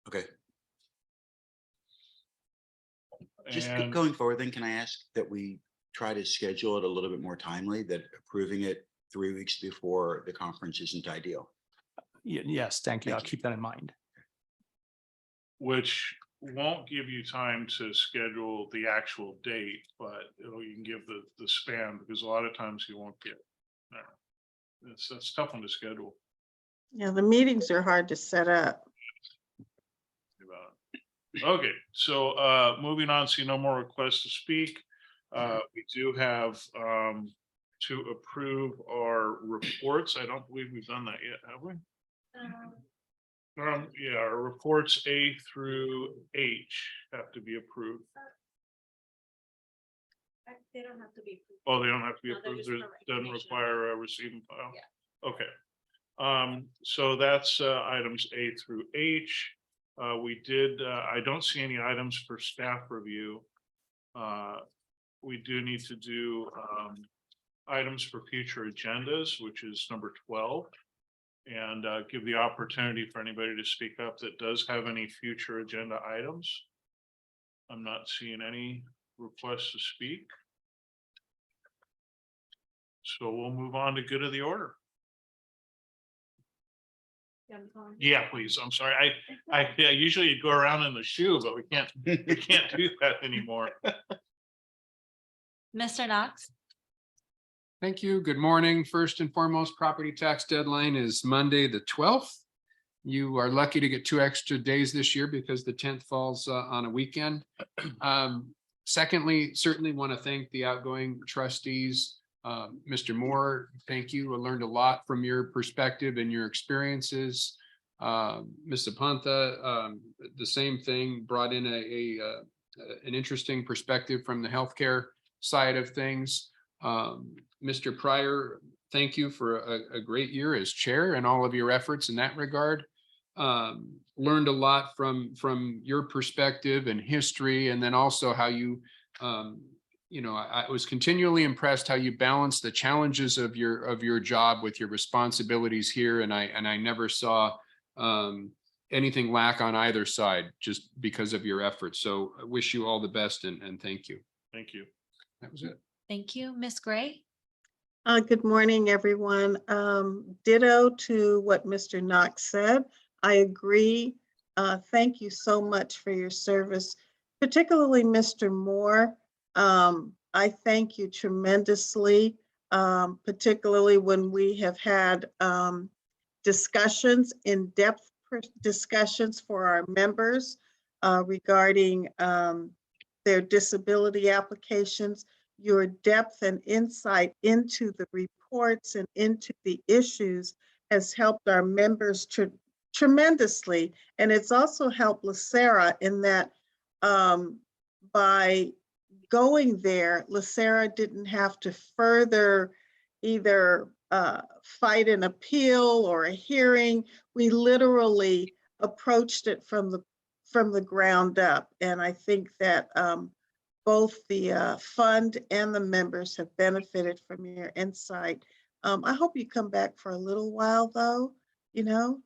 Okay. Just And going forward, then can I ask that we try to schedule it a little bit more timely, that approving it 3 weeks before the conference isn't ideal? Yes, thank you. Thank I'll keep that in mind. which won't give you time to schedule the actual date, but you can give the span, because a lot of times you won't get. That's tough one to schedule. yeah, the meetings are hard to set up. Okay, so moving on, see no more requests to speak. We do have to approve our reports. I don't believe we've done that yet, have we? Yeah, our reports A through H have to be approved. They don't have to be. Oh, they don't have to be No, they're approved. just It for doesn't information. require a receive and file. Yeah. Okay. So that's items A through H. We did, I don't see any items for staff review. We do need to do items for future agendas, which is number 12. And give the opportunity for anybody to speak up that does have any future agenda items. I'm not seeing any requests to speak. So we'll move on to good of the order. Yeah, please. I'm sorry. I usually go around in the shoe, but we can't do that anymore. Mr. Knox? Thank you. Good morning. First and foremost, property tax deadline is Monday, the 12th. You are lucky to get 2 extra days this year because the 10th falls on a weekend. Secondly, certainly want to thank the outgoing trustees. Mr. Moore, thank you. I learned a lot from your perspective and your experiences. Ms. Aponte, the same thing, brought in an interesting perspective from the healthcare side of things. Mr. Pryor, thank you for a great year as chair and all of your efforts in that regard. Learned a lot from your perspective and history, and then also how you I was continually impressed how you balance the challenges of your job with your responsibilities here. And I never saw anything lack on either side just because of your efforts. So I wish you all the best and thank you. Thank you. That was it. Thank you. Ms. Gray? Good morning, everyone. Ditto to what Mr. Knox said. I agree. Thank you so much for your service, particularly Mr. Moore. I thank you tremendously, particularly when we have had discussions, in-depth discussions for our members regarding their disability applications. Your depth and insight into the reports and into the issues has helped our members tremendously. And it's also helped LACERA in that by going there, LACERA didn't have to further either fight an appeal or a hearing. We literally approached it from the ground up. And I think that both the fund and the members have benefited from your insight. I hope you come back for a little while though,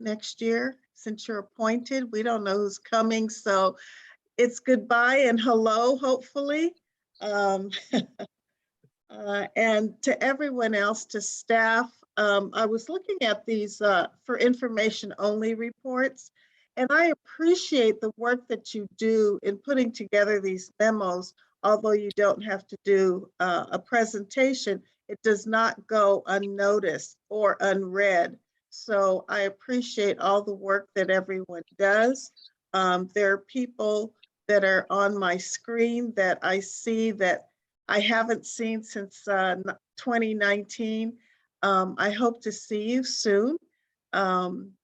next year, since you're appointed. We don't know who's coming, so it's goodbye and hello, hopefully. And to everyone else, to staff, I was looking at these for information only reports, and I appreciate the work that you do in putting together these memos. Although you don't have to do a presentation, it does not go unnoticed or unread. So I appreciate all the work that everyone does. There are people that are on my screen that I see that I haven't seen since 2019. I hope to see you soon. And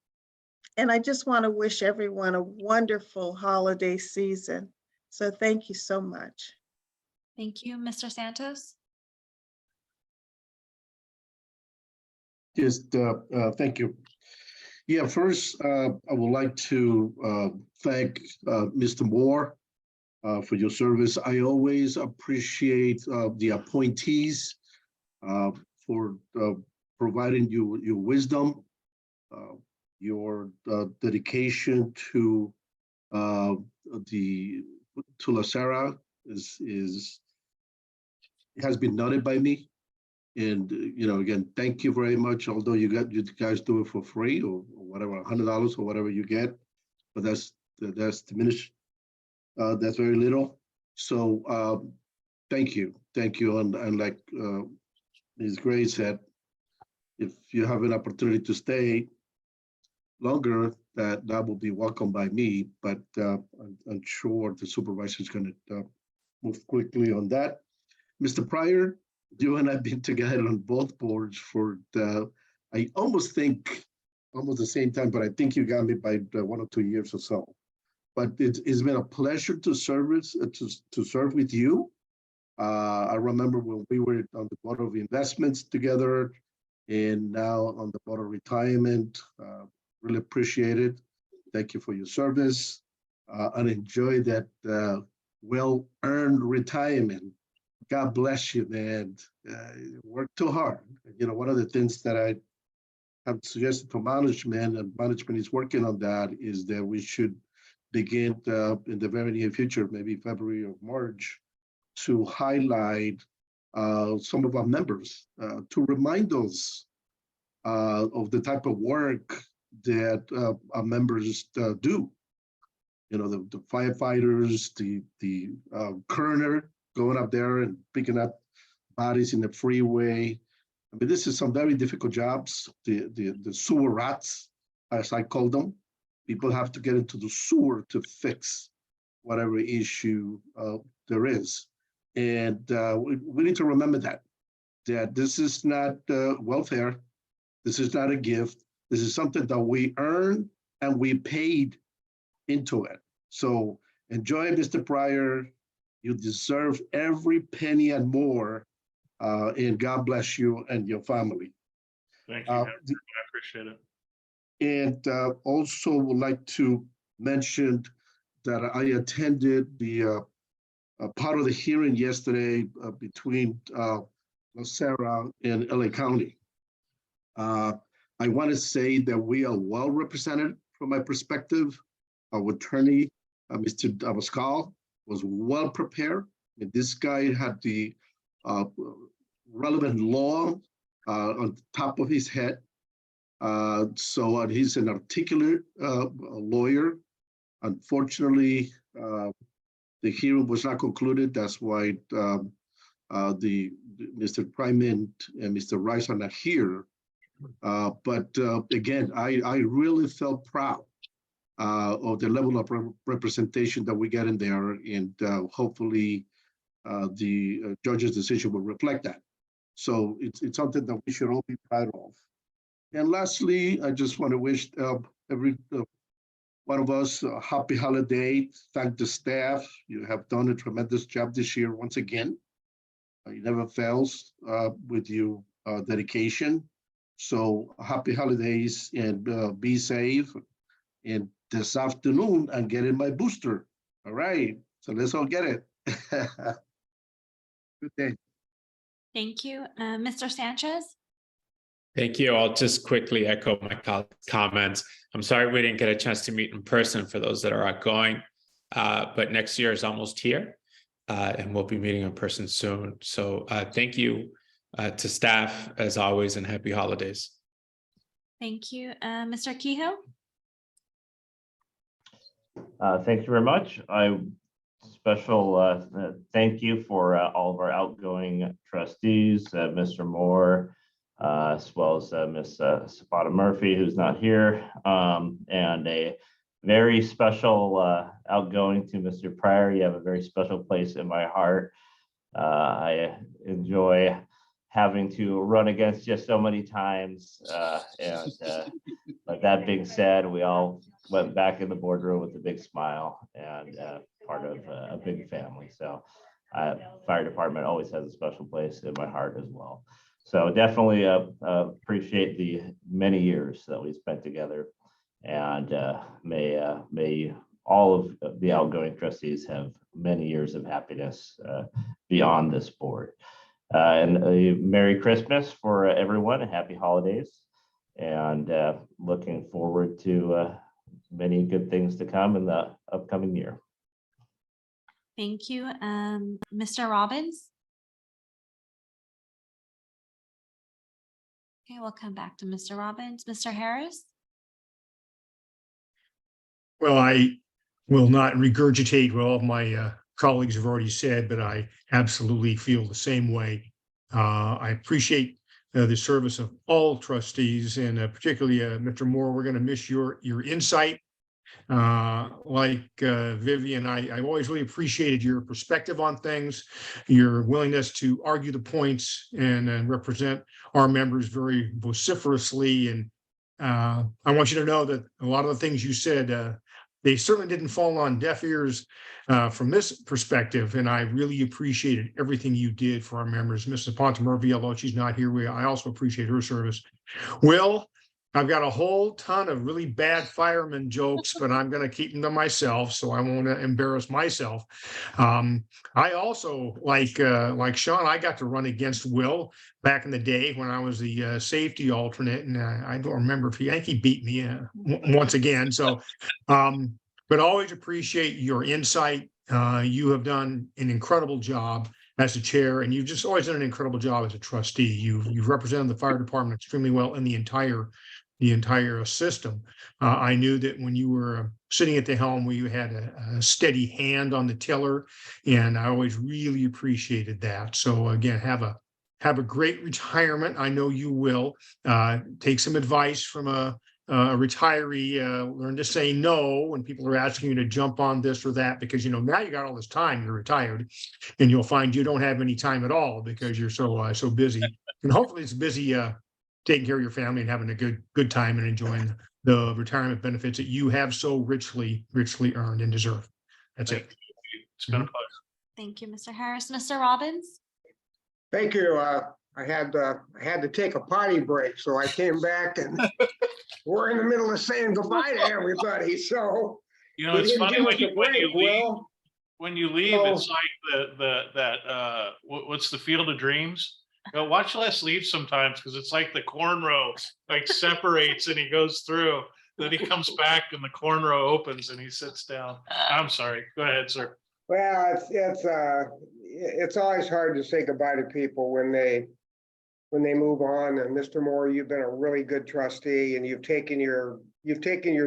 I just want to wish everyone a wonderful holiday season. So thank you so much. Thank you. Mr. Santos? Just, thank you. Yeah, first, I would like to thank Mr. Moore for your service. I always appreciate the appointees for providing you your wisdom, your dedication to LACERA has been noted by me. And, again, thank you very much. Although you guys do it for free or whatever, $100 or whatever you get, but that's diminished. That's very little. So thank you. And like Ms. Gray said, if you have an opportunity to stay longer, that will be welcome by me, but I'm sure the supervisor is going to move quickly on that. Mr. Pryor, you and I have been together on both boards for I almost think almost the same time, but I think you got me by 1 or 2 years or so. But it's been a pleasure to serve with you. I remember when we were on the Board of Investments together, and now on the Board of Retirement. Really appreciate it. Thank you for your service, and enjoy that well-earned retirement. God bless you, man. Work too hard. One of the things that I have suggested to management, and management is working on that, is that we should begin in the very near future, maybe February or March, to highlight some of our members, to remind us of the type of work that our members do. The firefighters, the coroner going up there and picking up bodies in the freeway. I mean, this is some very difficult jobs. The sewer rats, as I call them. People have to get into the sewer to fix whatever issue there is. And we need to remember that this is not welfare. This is not a gift. This is something that we earn and we paid into it. So enjoy, Mr. Pryor. You deserve every penny and more. And God bless you and your family. Thank you. I appreciate it. And also would like to mention that I attended the part of the hearing yesterday between LACERA and LA County. I want to say that we are well represented from my perspective. Our attorney, Mr. Abascal, was well prepared. And this guy had the relevant law on top of his head. So he's an articulate lawyer. Unfortunately, the hearing was not concluded. That's why Mr. Priman and Mr. Rice are not here. But again, I really felt proud of the level of representation that we get in there, and hopefully the judge's decision will reflect that. So it's something that we should all be proud of. And lastly, I just want to wish every one of us a happy holiday. Thank the staff. You have done a tremendous job this year once again. It never fails with your dedication. So happy holidays and be safe. And this afternoon, I'm getting my booster. All right, so let's all get it. Good day. Thank you. Mr. Sanchez? Thank you. I'll just quickly echo my colleagues' comments. I'm sorry we didn't get a chance to meet in person for those that are outgoing, but next year is almost here, and we'll be meeting in person soon. So thank you to staff as always, and happy holidays. Thank you. Mr. Kehoe? Thank you very much. Special thank you for all of our outgoing trustees, Mr. Moore, as well as Ms. Zapata Murphy, who's not here, and a very special outgoing to Mr. Pryor. You have a very special place in my heart. I enjoy having to run against you so many times, but that being said, we all went back in the boardroom with a big smile and part of a big family. So fire department always has a special place in my heart as well. So definitely appreciate the many years that we spent together, and may all of the outgoing trustees have many years of happiness beyond this board. And a Merry Christmas for everyone, and happy holidays, and looking forward to many good things to come in the upcoming year. Thank you. Mr. Robbins? Okay, we'll come back to Mr. Robbins. Mr. Harris? Well, I will not regurgitate what all of my colleagues have already said, but I absolutely feel the same way. I appreciate the service of all trustees, and particularly Mr. Moore. We're going to miss your insight. Like Vivian, I've always really appreciated your perspective on things, your willingness to argue the points and represent our members very vociferously. And I want you to know that a lot of the things you said, they certainly didn't fall on deaf ears from this perspective. And I really appreciated everything you did for our members. Mrs. Ponte Murphy, although she's not here, I also appreciate her service. Will, I've got a whole ton of really bad fireman jokes, but I'm going to keep them to myself, so I won't embarrass myself. I also, like Sean, I got to run against Will back in the day when I was the safety alternate, and I don't remember if I think he beat me once again. So, but always appreciate your insight. You have done an incredible job as a chair, and you've just always done an incredible job as a trustee. You've represented the fire department extremely well in the entire system. I knew that when you were sitting at the helm, where you had a steady hand on the tiller, and I always really appreciated that. So again, have a great retirement. I know you will. Take some advice from a retiree. Learn to say no when people are asking you to jump on this or that, because now you got all this time. You're retired, and you'll find you don't have any time at all because you're so busy. And hopefully, it's busy taking care of your family and having a good time and enjoying the retirement benefits that you have so richly earned and deserve. That's it. It's been a pleasure. Thank you, Mr. Harris. Mr. Robbins? Thank you. I had to take a potty break, so I came back and we're in the middle of saying goodbye to everybody. So It's funny when you leave. when you leave, it's like what's the Field of Dreams? You know, watch Les leave sometimes because it's like the cornrow like separates and he goes through. Then he comes back and the cornrow opens and he sits down. I'm sorry. Go ahead, sir. Well, it's always hard to say goodbye to people when they move on. And Mr. Moore, you've been a really good trustee and you've taken your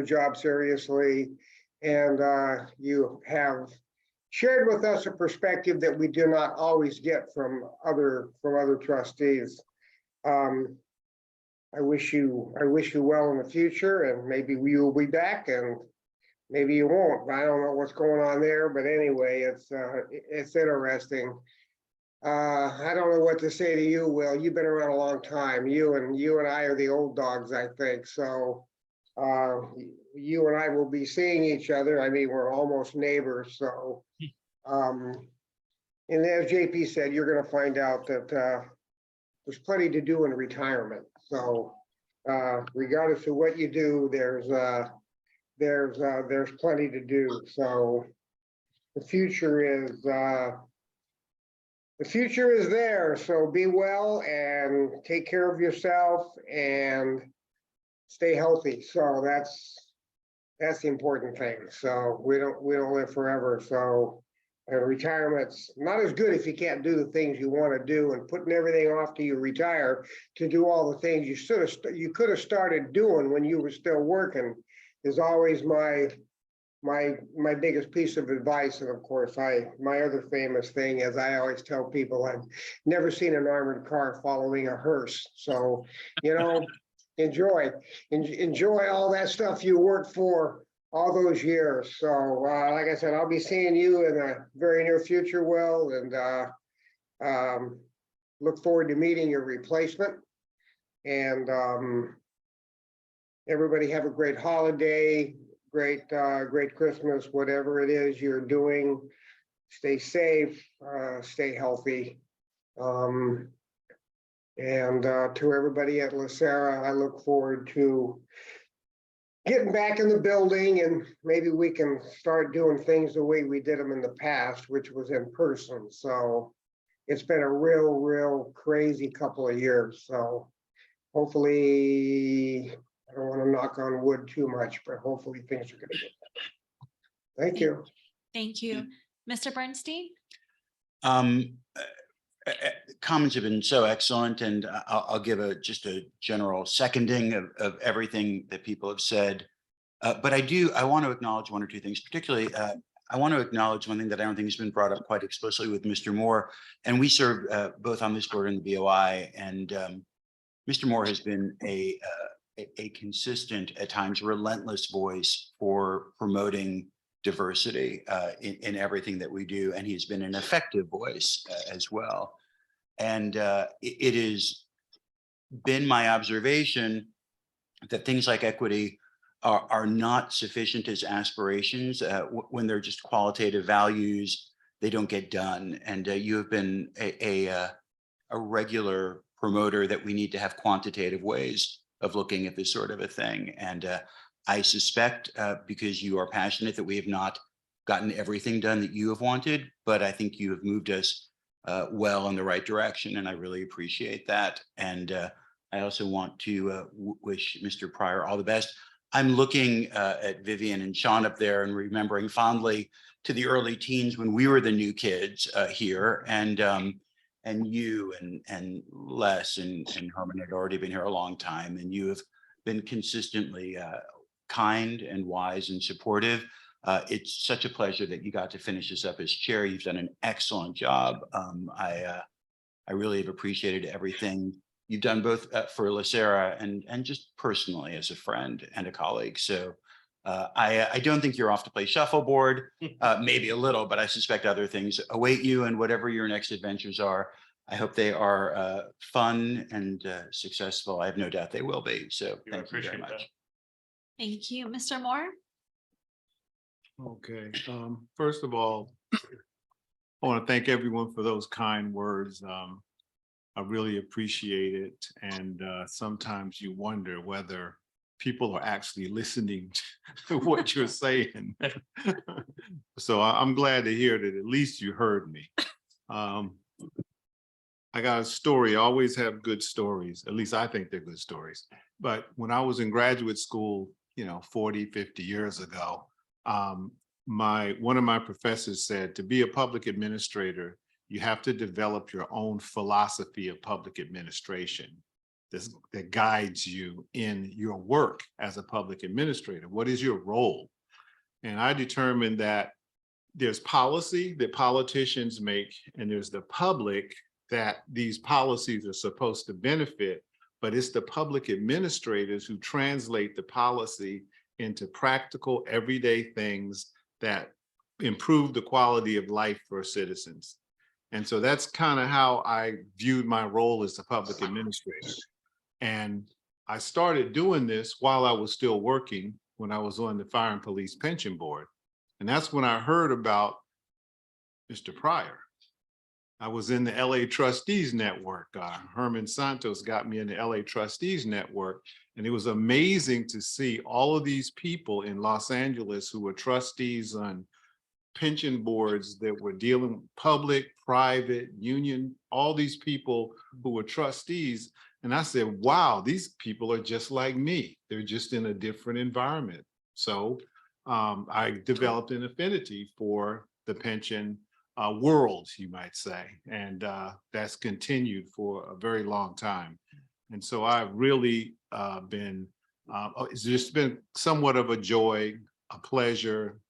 job seriously. And you have shared with us a perspective that we do not always get from other trustees. I wish you well in the future, and maybe you will be back and maybe you won't. I don't know what's going on there, but anyway, it's interesting. I don't know what to say to you, Will. You've been around a long time. You and I are the old dogs, I think. So you and I will be seeing each other. I mean, we're almost neighbors. So, and as JP said, you're going to find out that there's plenty to do in retirement. So regardless of what you do, there's plenty to do. So the future is there. So be well and take care of yourself and stay healthy. So that's the important thing. So we don't live forever. So retirement's not as good if you can't do the things you want to do, and putting everything off till you retire to do all the things you could have started doing when you were still working is always my biggest piece of advice. And of course, my other famous thing is I always tell people I've never seen an armored car following a hearse. So, enjoy all that stuff you worked for all those years. So like I said, I'll be seeing you in the very near future, Will, and look forward to meeting your replacement. And everybody have a great holiday, great Christmas, whatever it is you're doing. Stay safe, stay healthy. And to everybody at LACERA, I look forward to getting back in the building, and maybe we can start doing things the way we did them in the past, which was in person. So it's been a real crazy couple of years. So hopefully, I don't want to knock on wood too much, but hopefully things are going to get better. Thank you. Thank you. Mr. Bernstein? Comments have been so excellent, and I'll give just a general seconding of everything that people have said. But I want to acknowledge one or two things, particularly I want to acknowledge one thing that I don't think has been brought up quite explicitly with Mr. Moore. And we serve both on this board and the BOI, and Mr. Moore has been a consistent, at times relentless voice for promoting diversity in everything that we do, and he's been an effective voice as well. And it has been my observation that things like equity are not sufficient as aspirations. When they're just qualitative values, they don't get done. And you have been a regular promoter that we need to have quantitative ways of looking at this sort of a thing. And I suspect because you are passionate that we have not gotten everything done that you have wanted, but I think you have moved us well in the right direction, and I really appreciate that. And I also want to wish Mr. Pryor all the best. I'm looking at Vivian and Sean up there and remembering fondly to the early teens when we were the new kids here, and you and Les and Herman had already been here a long time, and you have been consistently kind and wise and supportive. It's such a pleasure that you got to finish this up as chair. You've done an excellent job. I really have appreciated everything you've done, both for LACERA and just personally as a friend and a colleague. So I don't think you're off to play shuffleboard, maybe a little, but I suspect other things await you, and whatever your next adventures are, I hope they are fun and successful. I have no doubt they will be. So thank you very much. Thank you. Mr. Moore? Okay, first of all, I want to thank everyone for those kind words. I really appreciate it. And sometimes you wonder whether people are actually listening to what you're saying. So I'm glad to hear that at least you heard me. I got a story. I always have good stories. At least I think they're good stories. But when I was in graduate school, 40, 50 years ago, one of my professors said, to be a public administrator, you have to develop your own philosophy of public administration that guides you in your work as a public administrator. What is your role? And I determined that there's policy that politicians make, and there's the public that these policies are supposed to benefit, but it's the public administrators who translate the policy into practical, everyday things that improve the quality of life for citizens. And so that's kind of how I viewed my role as a public administrator. And I started doing this while I was still working, when I was on the Fire and Police Pension Board. And that's when I heard about Mr. Pryor. I was in the LA Trustees Network. Herman Santos got me in the LA Trustees Network. And it was amazing to see all of these people in Los Angeles who were trustees on pension boards that were dealing public, private, union, all these people who were trustees. And I said, wow, these people are just like me. They're just in a different environment. So I developed an affinity for the pension world, you might say. And that's continued for a very long time. And so I've really it's just been somewhat of a joy, a pleasure,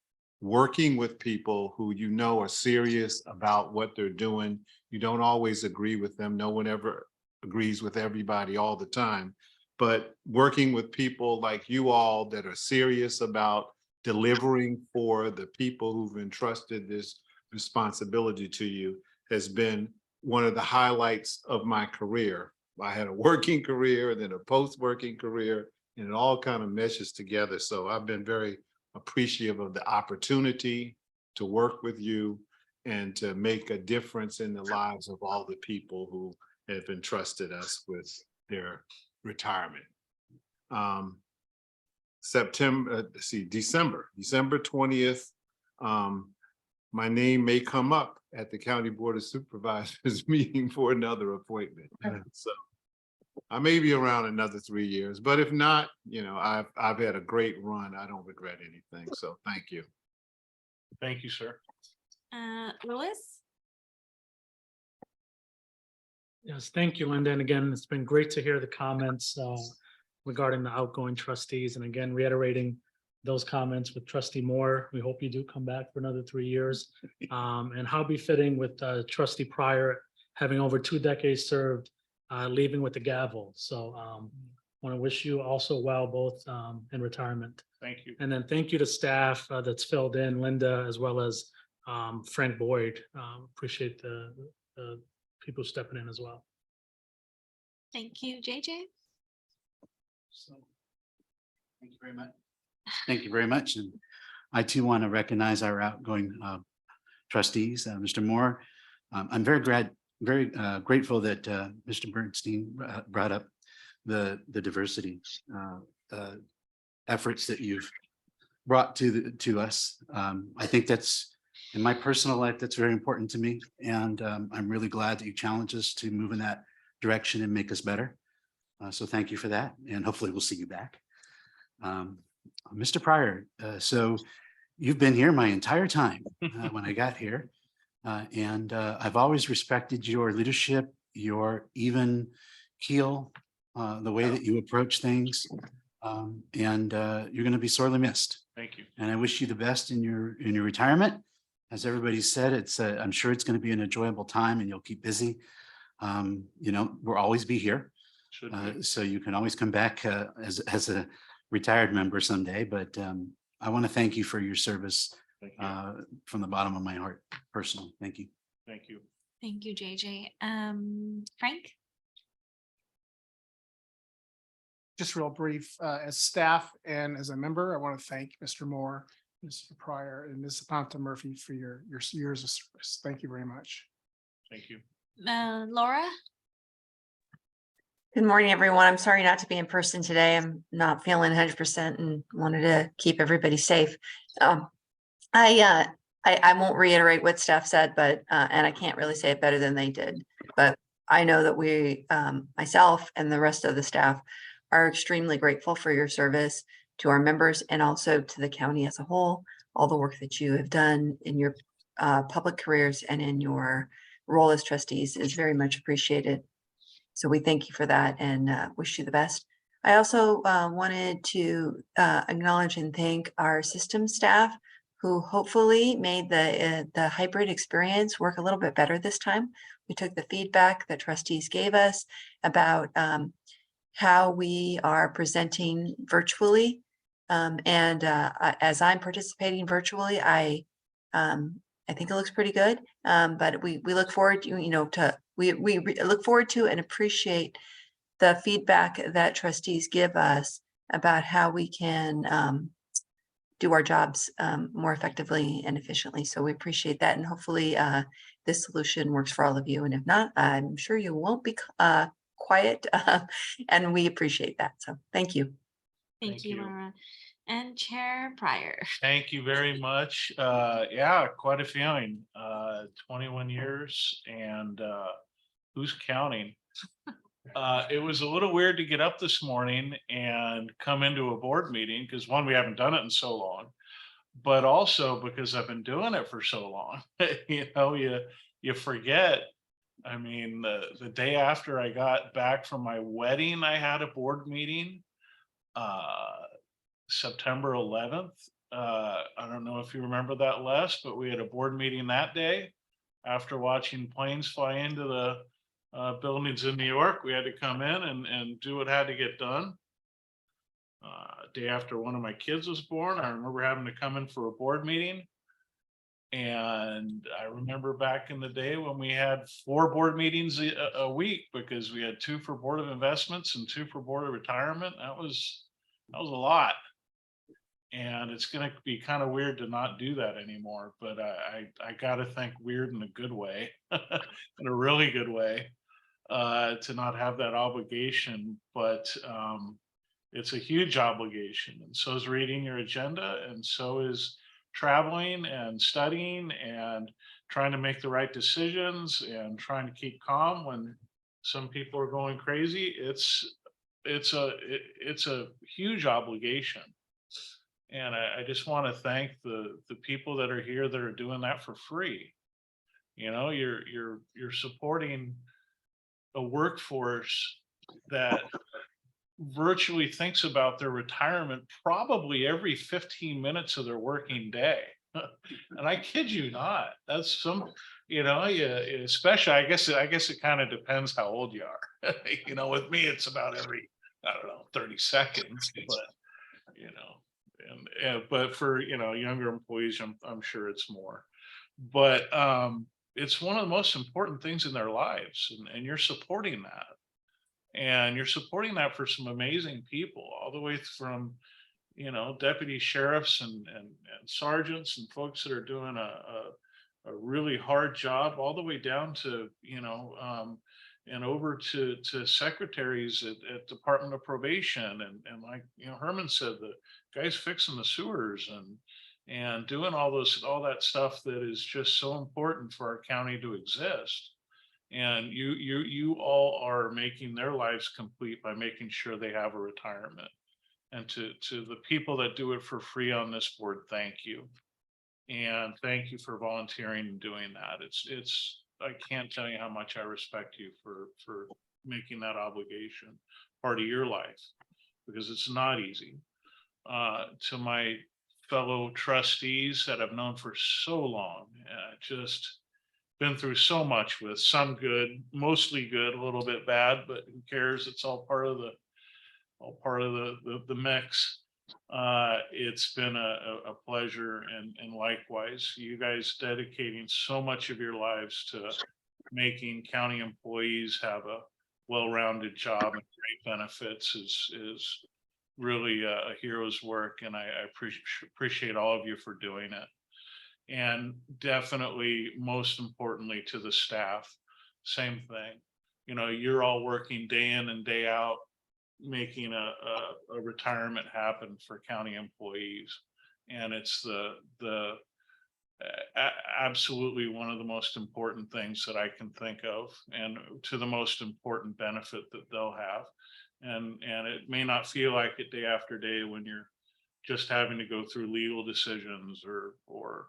working with people who are serious about what they're doing. You don't always agree with them. No one ever agrees with everybody all the time. But working with people like you all that are serious about delivering for the people who've entrusted this responsibility to you has been one of the highlights of my career. I had a working career and then a post-working career, and it all kind of meshes together. So I've been very appreciative of the opportunity to work with you and to make a difference in the lives of all the people who have entrusted us with their retirement. December 20th, my name may come up at the County Board of Supervisors meeting for another appointment. So I may be around another 3 years, but if not, I've had a great run. I don't regret anything. So thank you. Thank you, sir. Louis? Yes, thank you, Linda. And again, it's been great to hear the comments regarding the outgoing trustees. And again, reiterating those comments with Trustee Moore. We hope you do come back for another 3 years. And how befitting with Trustee Pryor, having over 2 decades served, leaving with the gavel. So want to wish you also well, both in retirement. Thank you. And then thank you to staff that's filled in, Linda, as well as Frank Boyd. Appreciate the people stepping in as well. Thank you, JJ. So, thank you very much. Thank you very much. And I too want to recognize our outgoing trustees, Mr. Moore. I'm very grateful that Mr. Bernstein brought up the diversity efforts that you've brought to us. I think that's, in my personal life, that's very important to me. And I'm really glad that you challenge us to move in that direction and make us better. So thank you for that. And hopefully we'll see you back. Mr. Pryor, so you've been here my entire time when I got here. And I've always respected your leadership, your even keel, the way that you approach things. And you're going to be sorely missed. Thank you. And I wish you the best in your retirement. As everybody said, I'm sure it's going to be an enjoyable time and you'll keep busy. We'll always be here. So you can always come back as a retired member someday. But I want to thank you for your service from the bottom of my heart, personally. Thank you. Thank you. Thank you, JJ. Frank? Just real brief, as staff and as a member, I want to thank Mr. Moore, Mr. Pryor, and Ms. Ponta Murphy for your years of service. Thank you very much. Thank you. Laura? Good morning, everyone. I'm sorry not to be in person today. I'm not feeling 100% and wanted to keep everybody safe. Um, I won't reiterate what Steph said, but and I can't really say it better than they did. But I know that we, myself and the rest of the staff, are extremely grateful for your service to our members and also to the county as a whole. All the work that you have done in your public careers and in your role as trustees is very much appreciated. So we thank you for that and wish you the best. I also wanted to acknowledge and thank our system staff who hopefully made the hybrid experience work a little bit better this time. We took the feedback that trustees gave us about how we are presenting virtually. As I'm participating virtually, I think it looks pretty good. But we look forward to, we look forward to and appreciate the feedback that trustees give us about how we can do our jobs more effectively and efficiently. So we appreciate that. And hopefully this solution works for all of you. And if not, I'm sure you won't be quiet. And we appreciate that. So thank you. Thank you, Mara. And Chair Pryor. Thank you very much. Yeah, quite a feeling. 21 years and who's counting? It was a little weird to get up this morning and come into a board meeting because one, we haven't done it in so long, but also because I've been doing it for so long. You forget. I mean, the day after I got back from my wedding, I had a board meeting. September 11th. I don't know if you remember that, Les, but we had a board meeting that day. After watching planes fly into the buildings in New York, we had to come in and do what had to get done. Day after one of my kids was born, I remember having to come in for a board meeting. And I remember back in the day when we had 4 board meetings a week because we had 2 for Board of Investments and 2 for Board of Retirement. That was a lot. And it's going to be kind of weird to not do that anymore. But I got to think weird in a good way, in a really good way, to not have that obligation. But it's a huge obligation. And so is reading your agenda. And so is traveling and studying and trying to make the right decisions and trying to keep calm when some people are going crazy. It's a huge obligation. And I just want to thank the people that are here that are doing that for free. You're supporting a workforce that virtually thinks about their retirement probably every 15 minutes of their working day. And I kid you not, that's some, especially, I guess it kind of depends how old you are. With me, it's about every, I don't know, 30 seconds, but but for younger employees, I'm sure it's more. But it's one of the most important things in their lives, and you're supporting that. And you're supporting that for some amazing people, all the way from deputy sheriffs and sergeants and folks that are doing a really hard job, all the way down to and over to secretaries at Department of Probation and like Herman said, the guys fixing the sewers and doing all that stuff that is just so important for our county to exist. And you all are making their lives complete by making sure they have a retirement. And to the people that do it for free on this board, thank you. And thank you for volunteering and doing that. I can't tell you how much I respect you for making that obligation part of your life, because it's not easy. To my fellow trustees that I've known for so long, just been through so much with, some good, mostly good, a little bit bad, but who cares? It's all part of the mix. It's been a pleasure, and likewise, you guys dedicating so much of your lives to making county employees have a well-rounded job and great benefits is really a hero's work, and I appreciate all of you for doing it. And definitely, most importantly, to the staff, same thing. you know, you're all working day in and day out, making a retirement happen for county employees. And it's absolutely one of the most important things that I can think of, and to the most important benefit that they'll have. And it may not feel like it day after day when you're just having to go through legal decisions or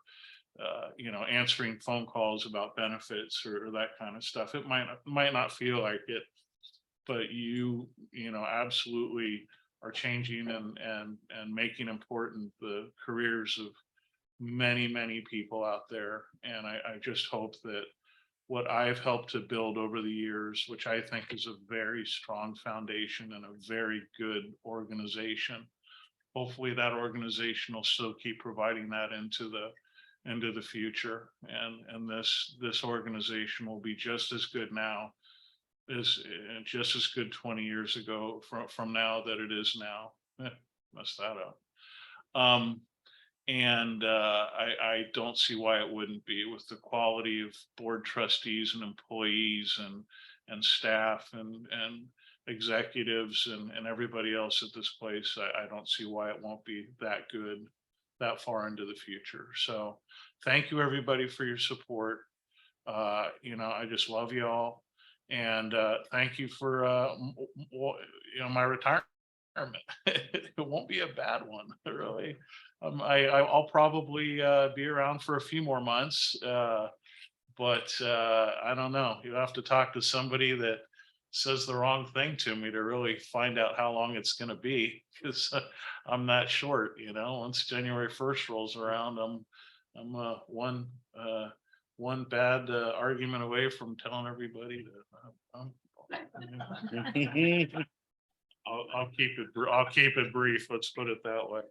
you know, answering phone calls about benefits or that kind of stuff. It might not feel like it, but you know, absolutely are changing and making important the careers of many people out there. And I just hope that what I've helped to build over the years, which I think is a very strong foundation and a very good organization, hopefully that organization will still keep providing that into the future. And this organization will be just as good now as just as good 20 years ago from now that it is now. Messed that up. And I don't see why it wouldn't be, with the quality of board trustees and employees and staff and executives and everybody else at this place. I don't see why it won't be that good that far into the future. So thank you, everybody, for your support. You know, I just love you all. And thank you for you know, my retirement. It won't be a bad one, really. I'll probably be around for a few more months, but I don't know. You have to talk to somebody that says the wrong thing to me to really find out how long it's going to be, because I'm that short. You know, once January 1st rolls around, I'm one bad argument away from telling everybody that I'll keep it brief. Let's put it that way.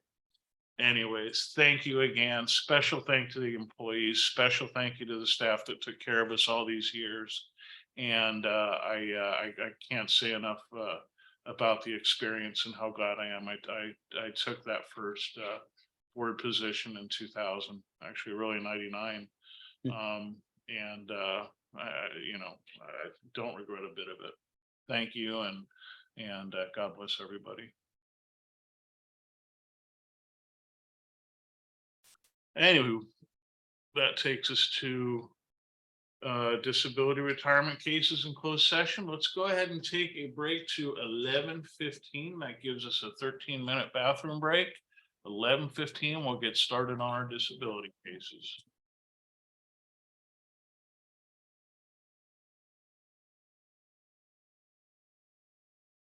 Anyways, thank you again. Special thank to the employees. Special thank you to the staff that took care of us all these years. And I can't say enough about the experience and how glad I am. I took that first board position in 2000, actually really 99. And you know, I don't regret a bit of it. Thank you, and God bless everybody. Anywho, that takes us to disability retirement cases in closed session. Let's go ahead and take a break to 11:15. That gives us a 13-minute bathroom break. 11:15, we'll get started on our disability cases.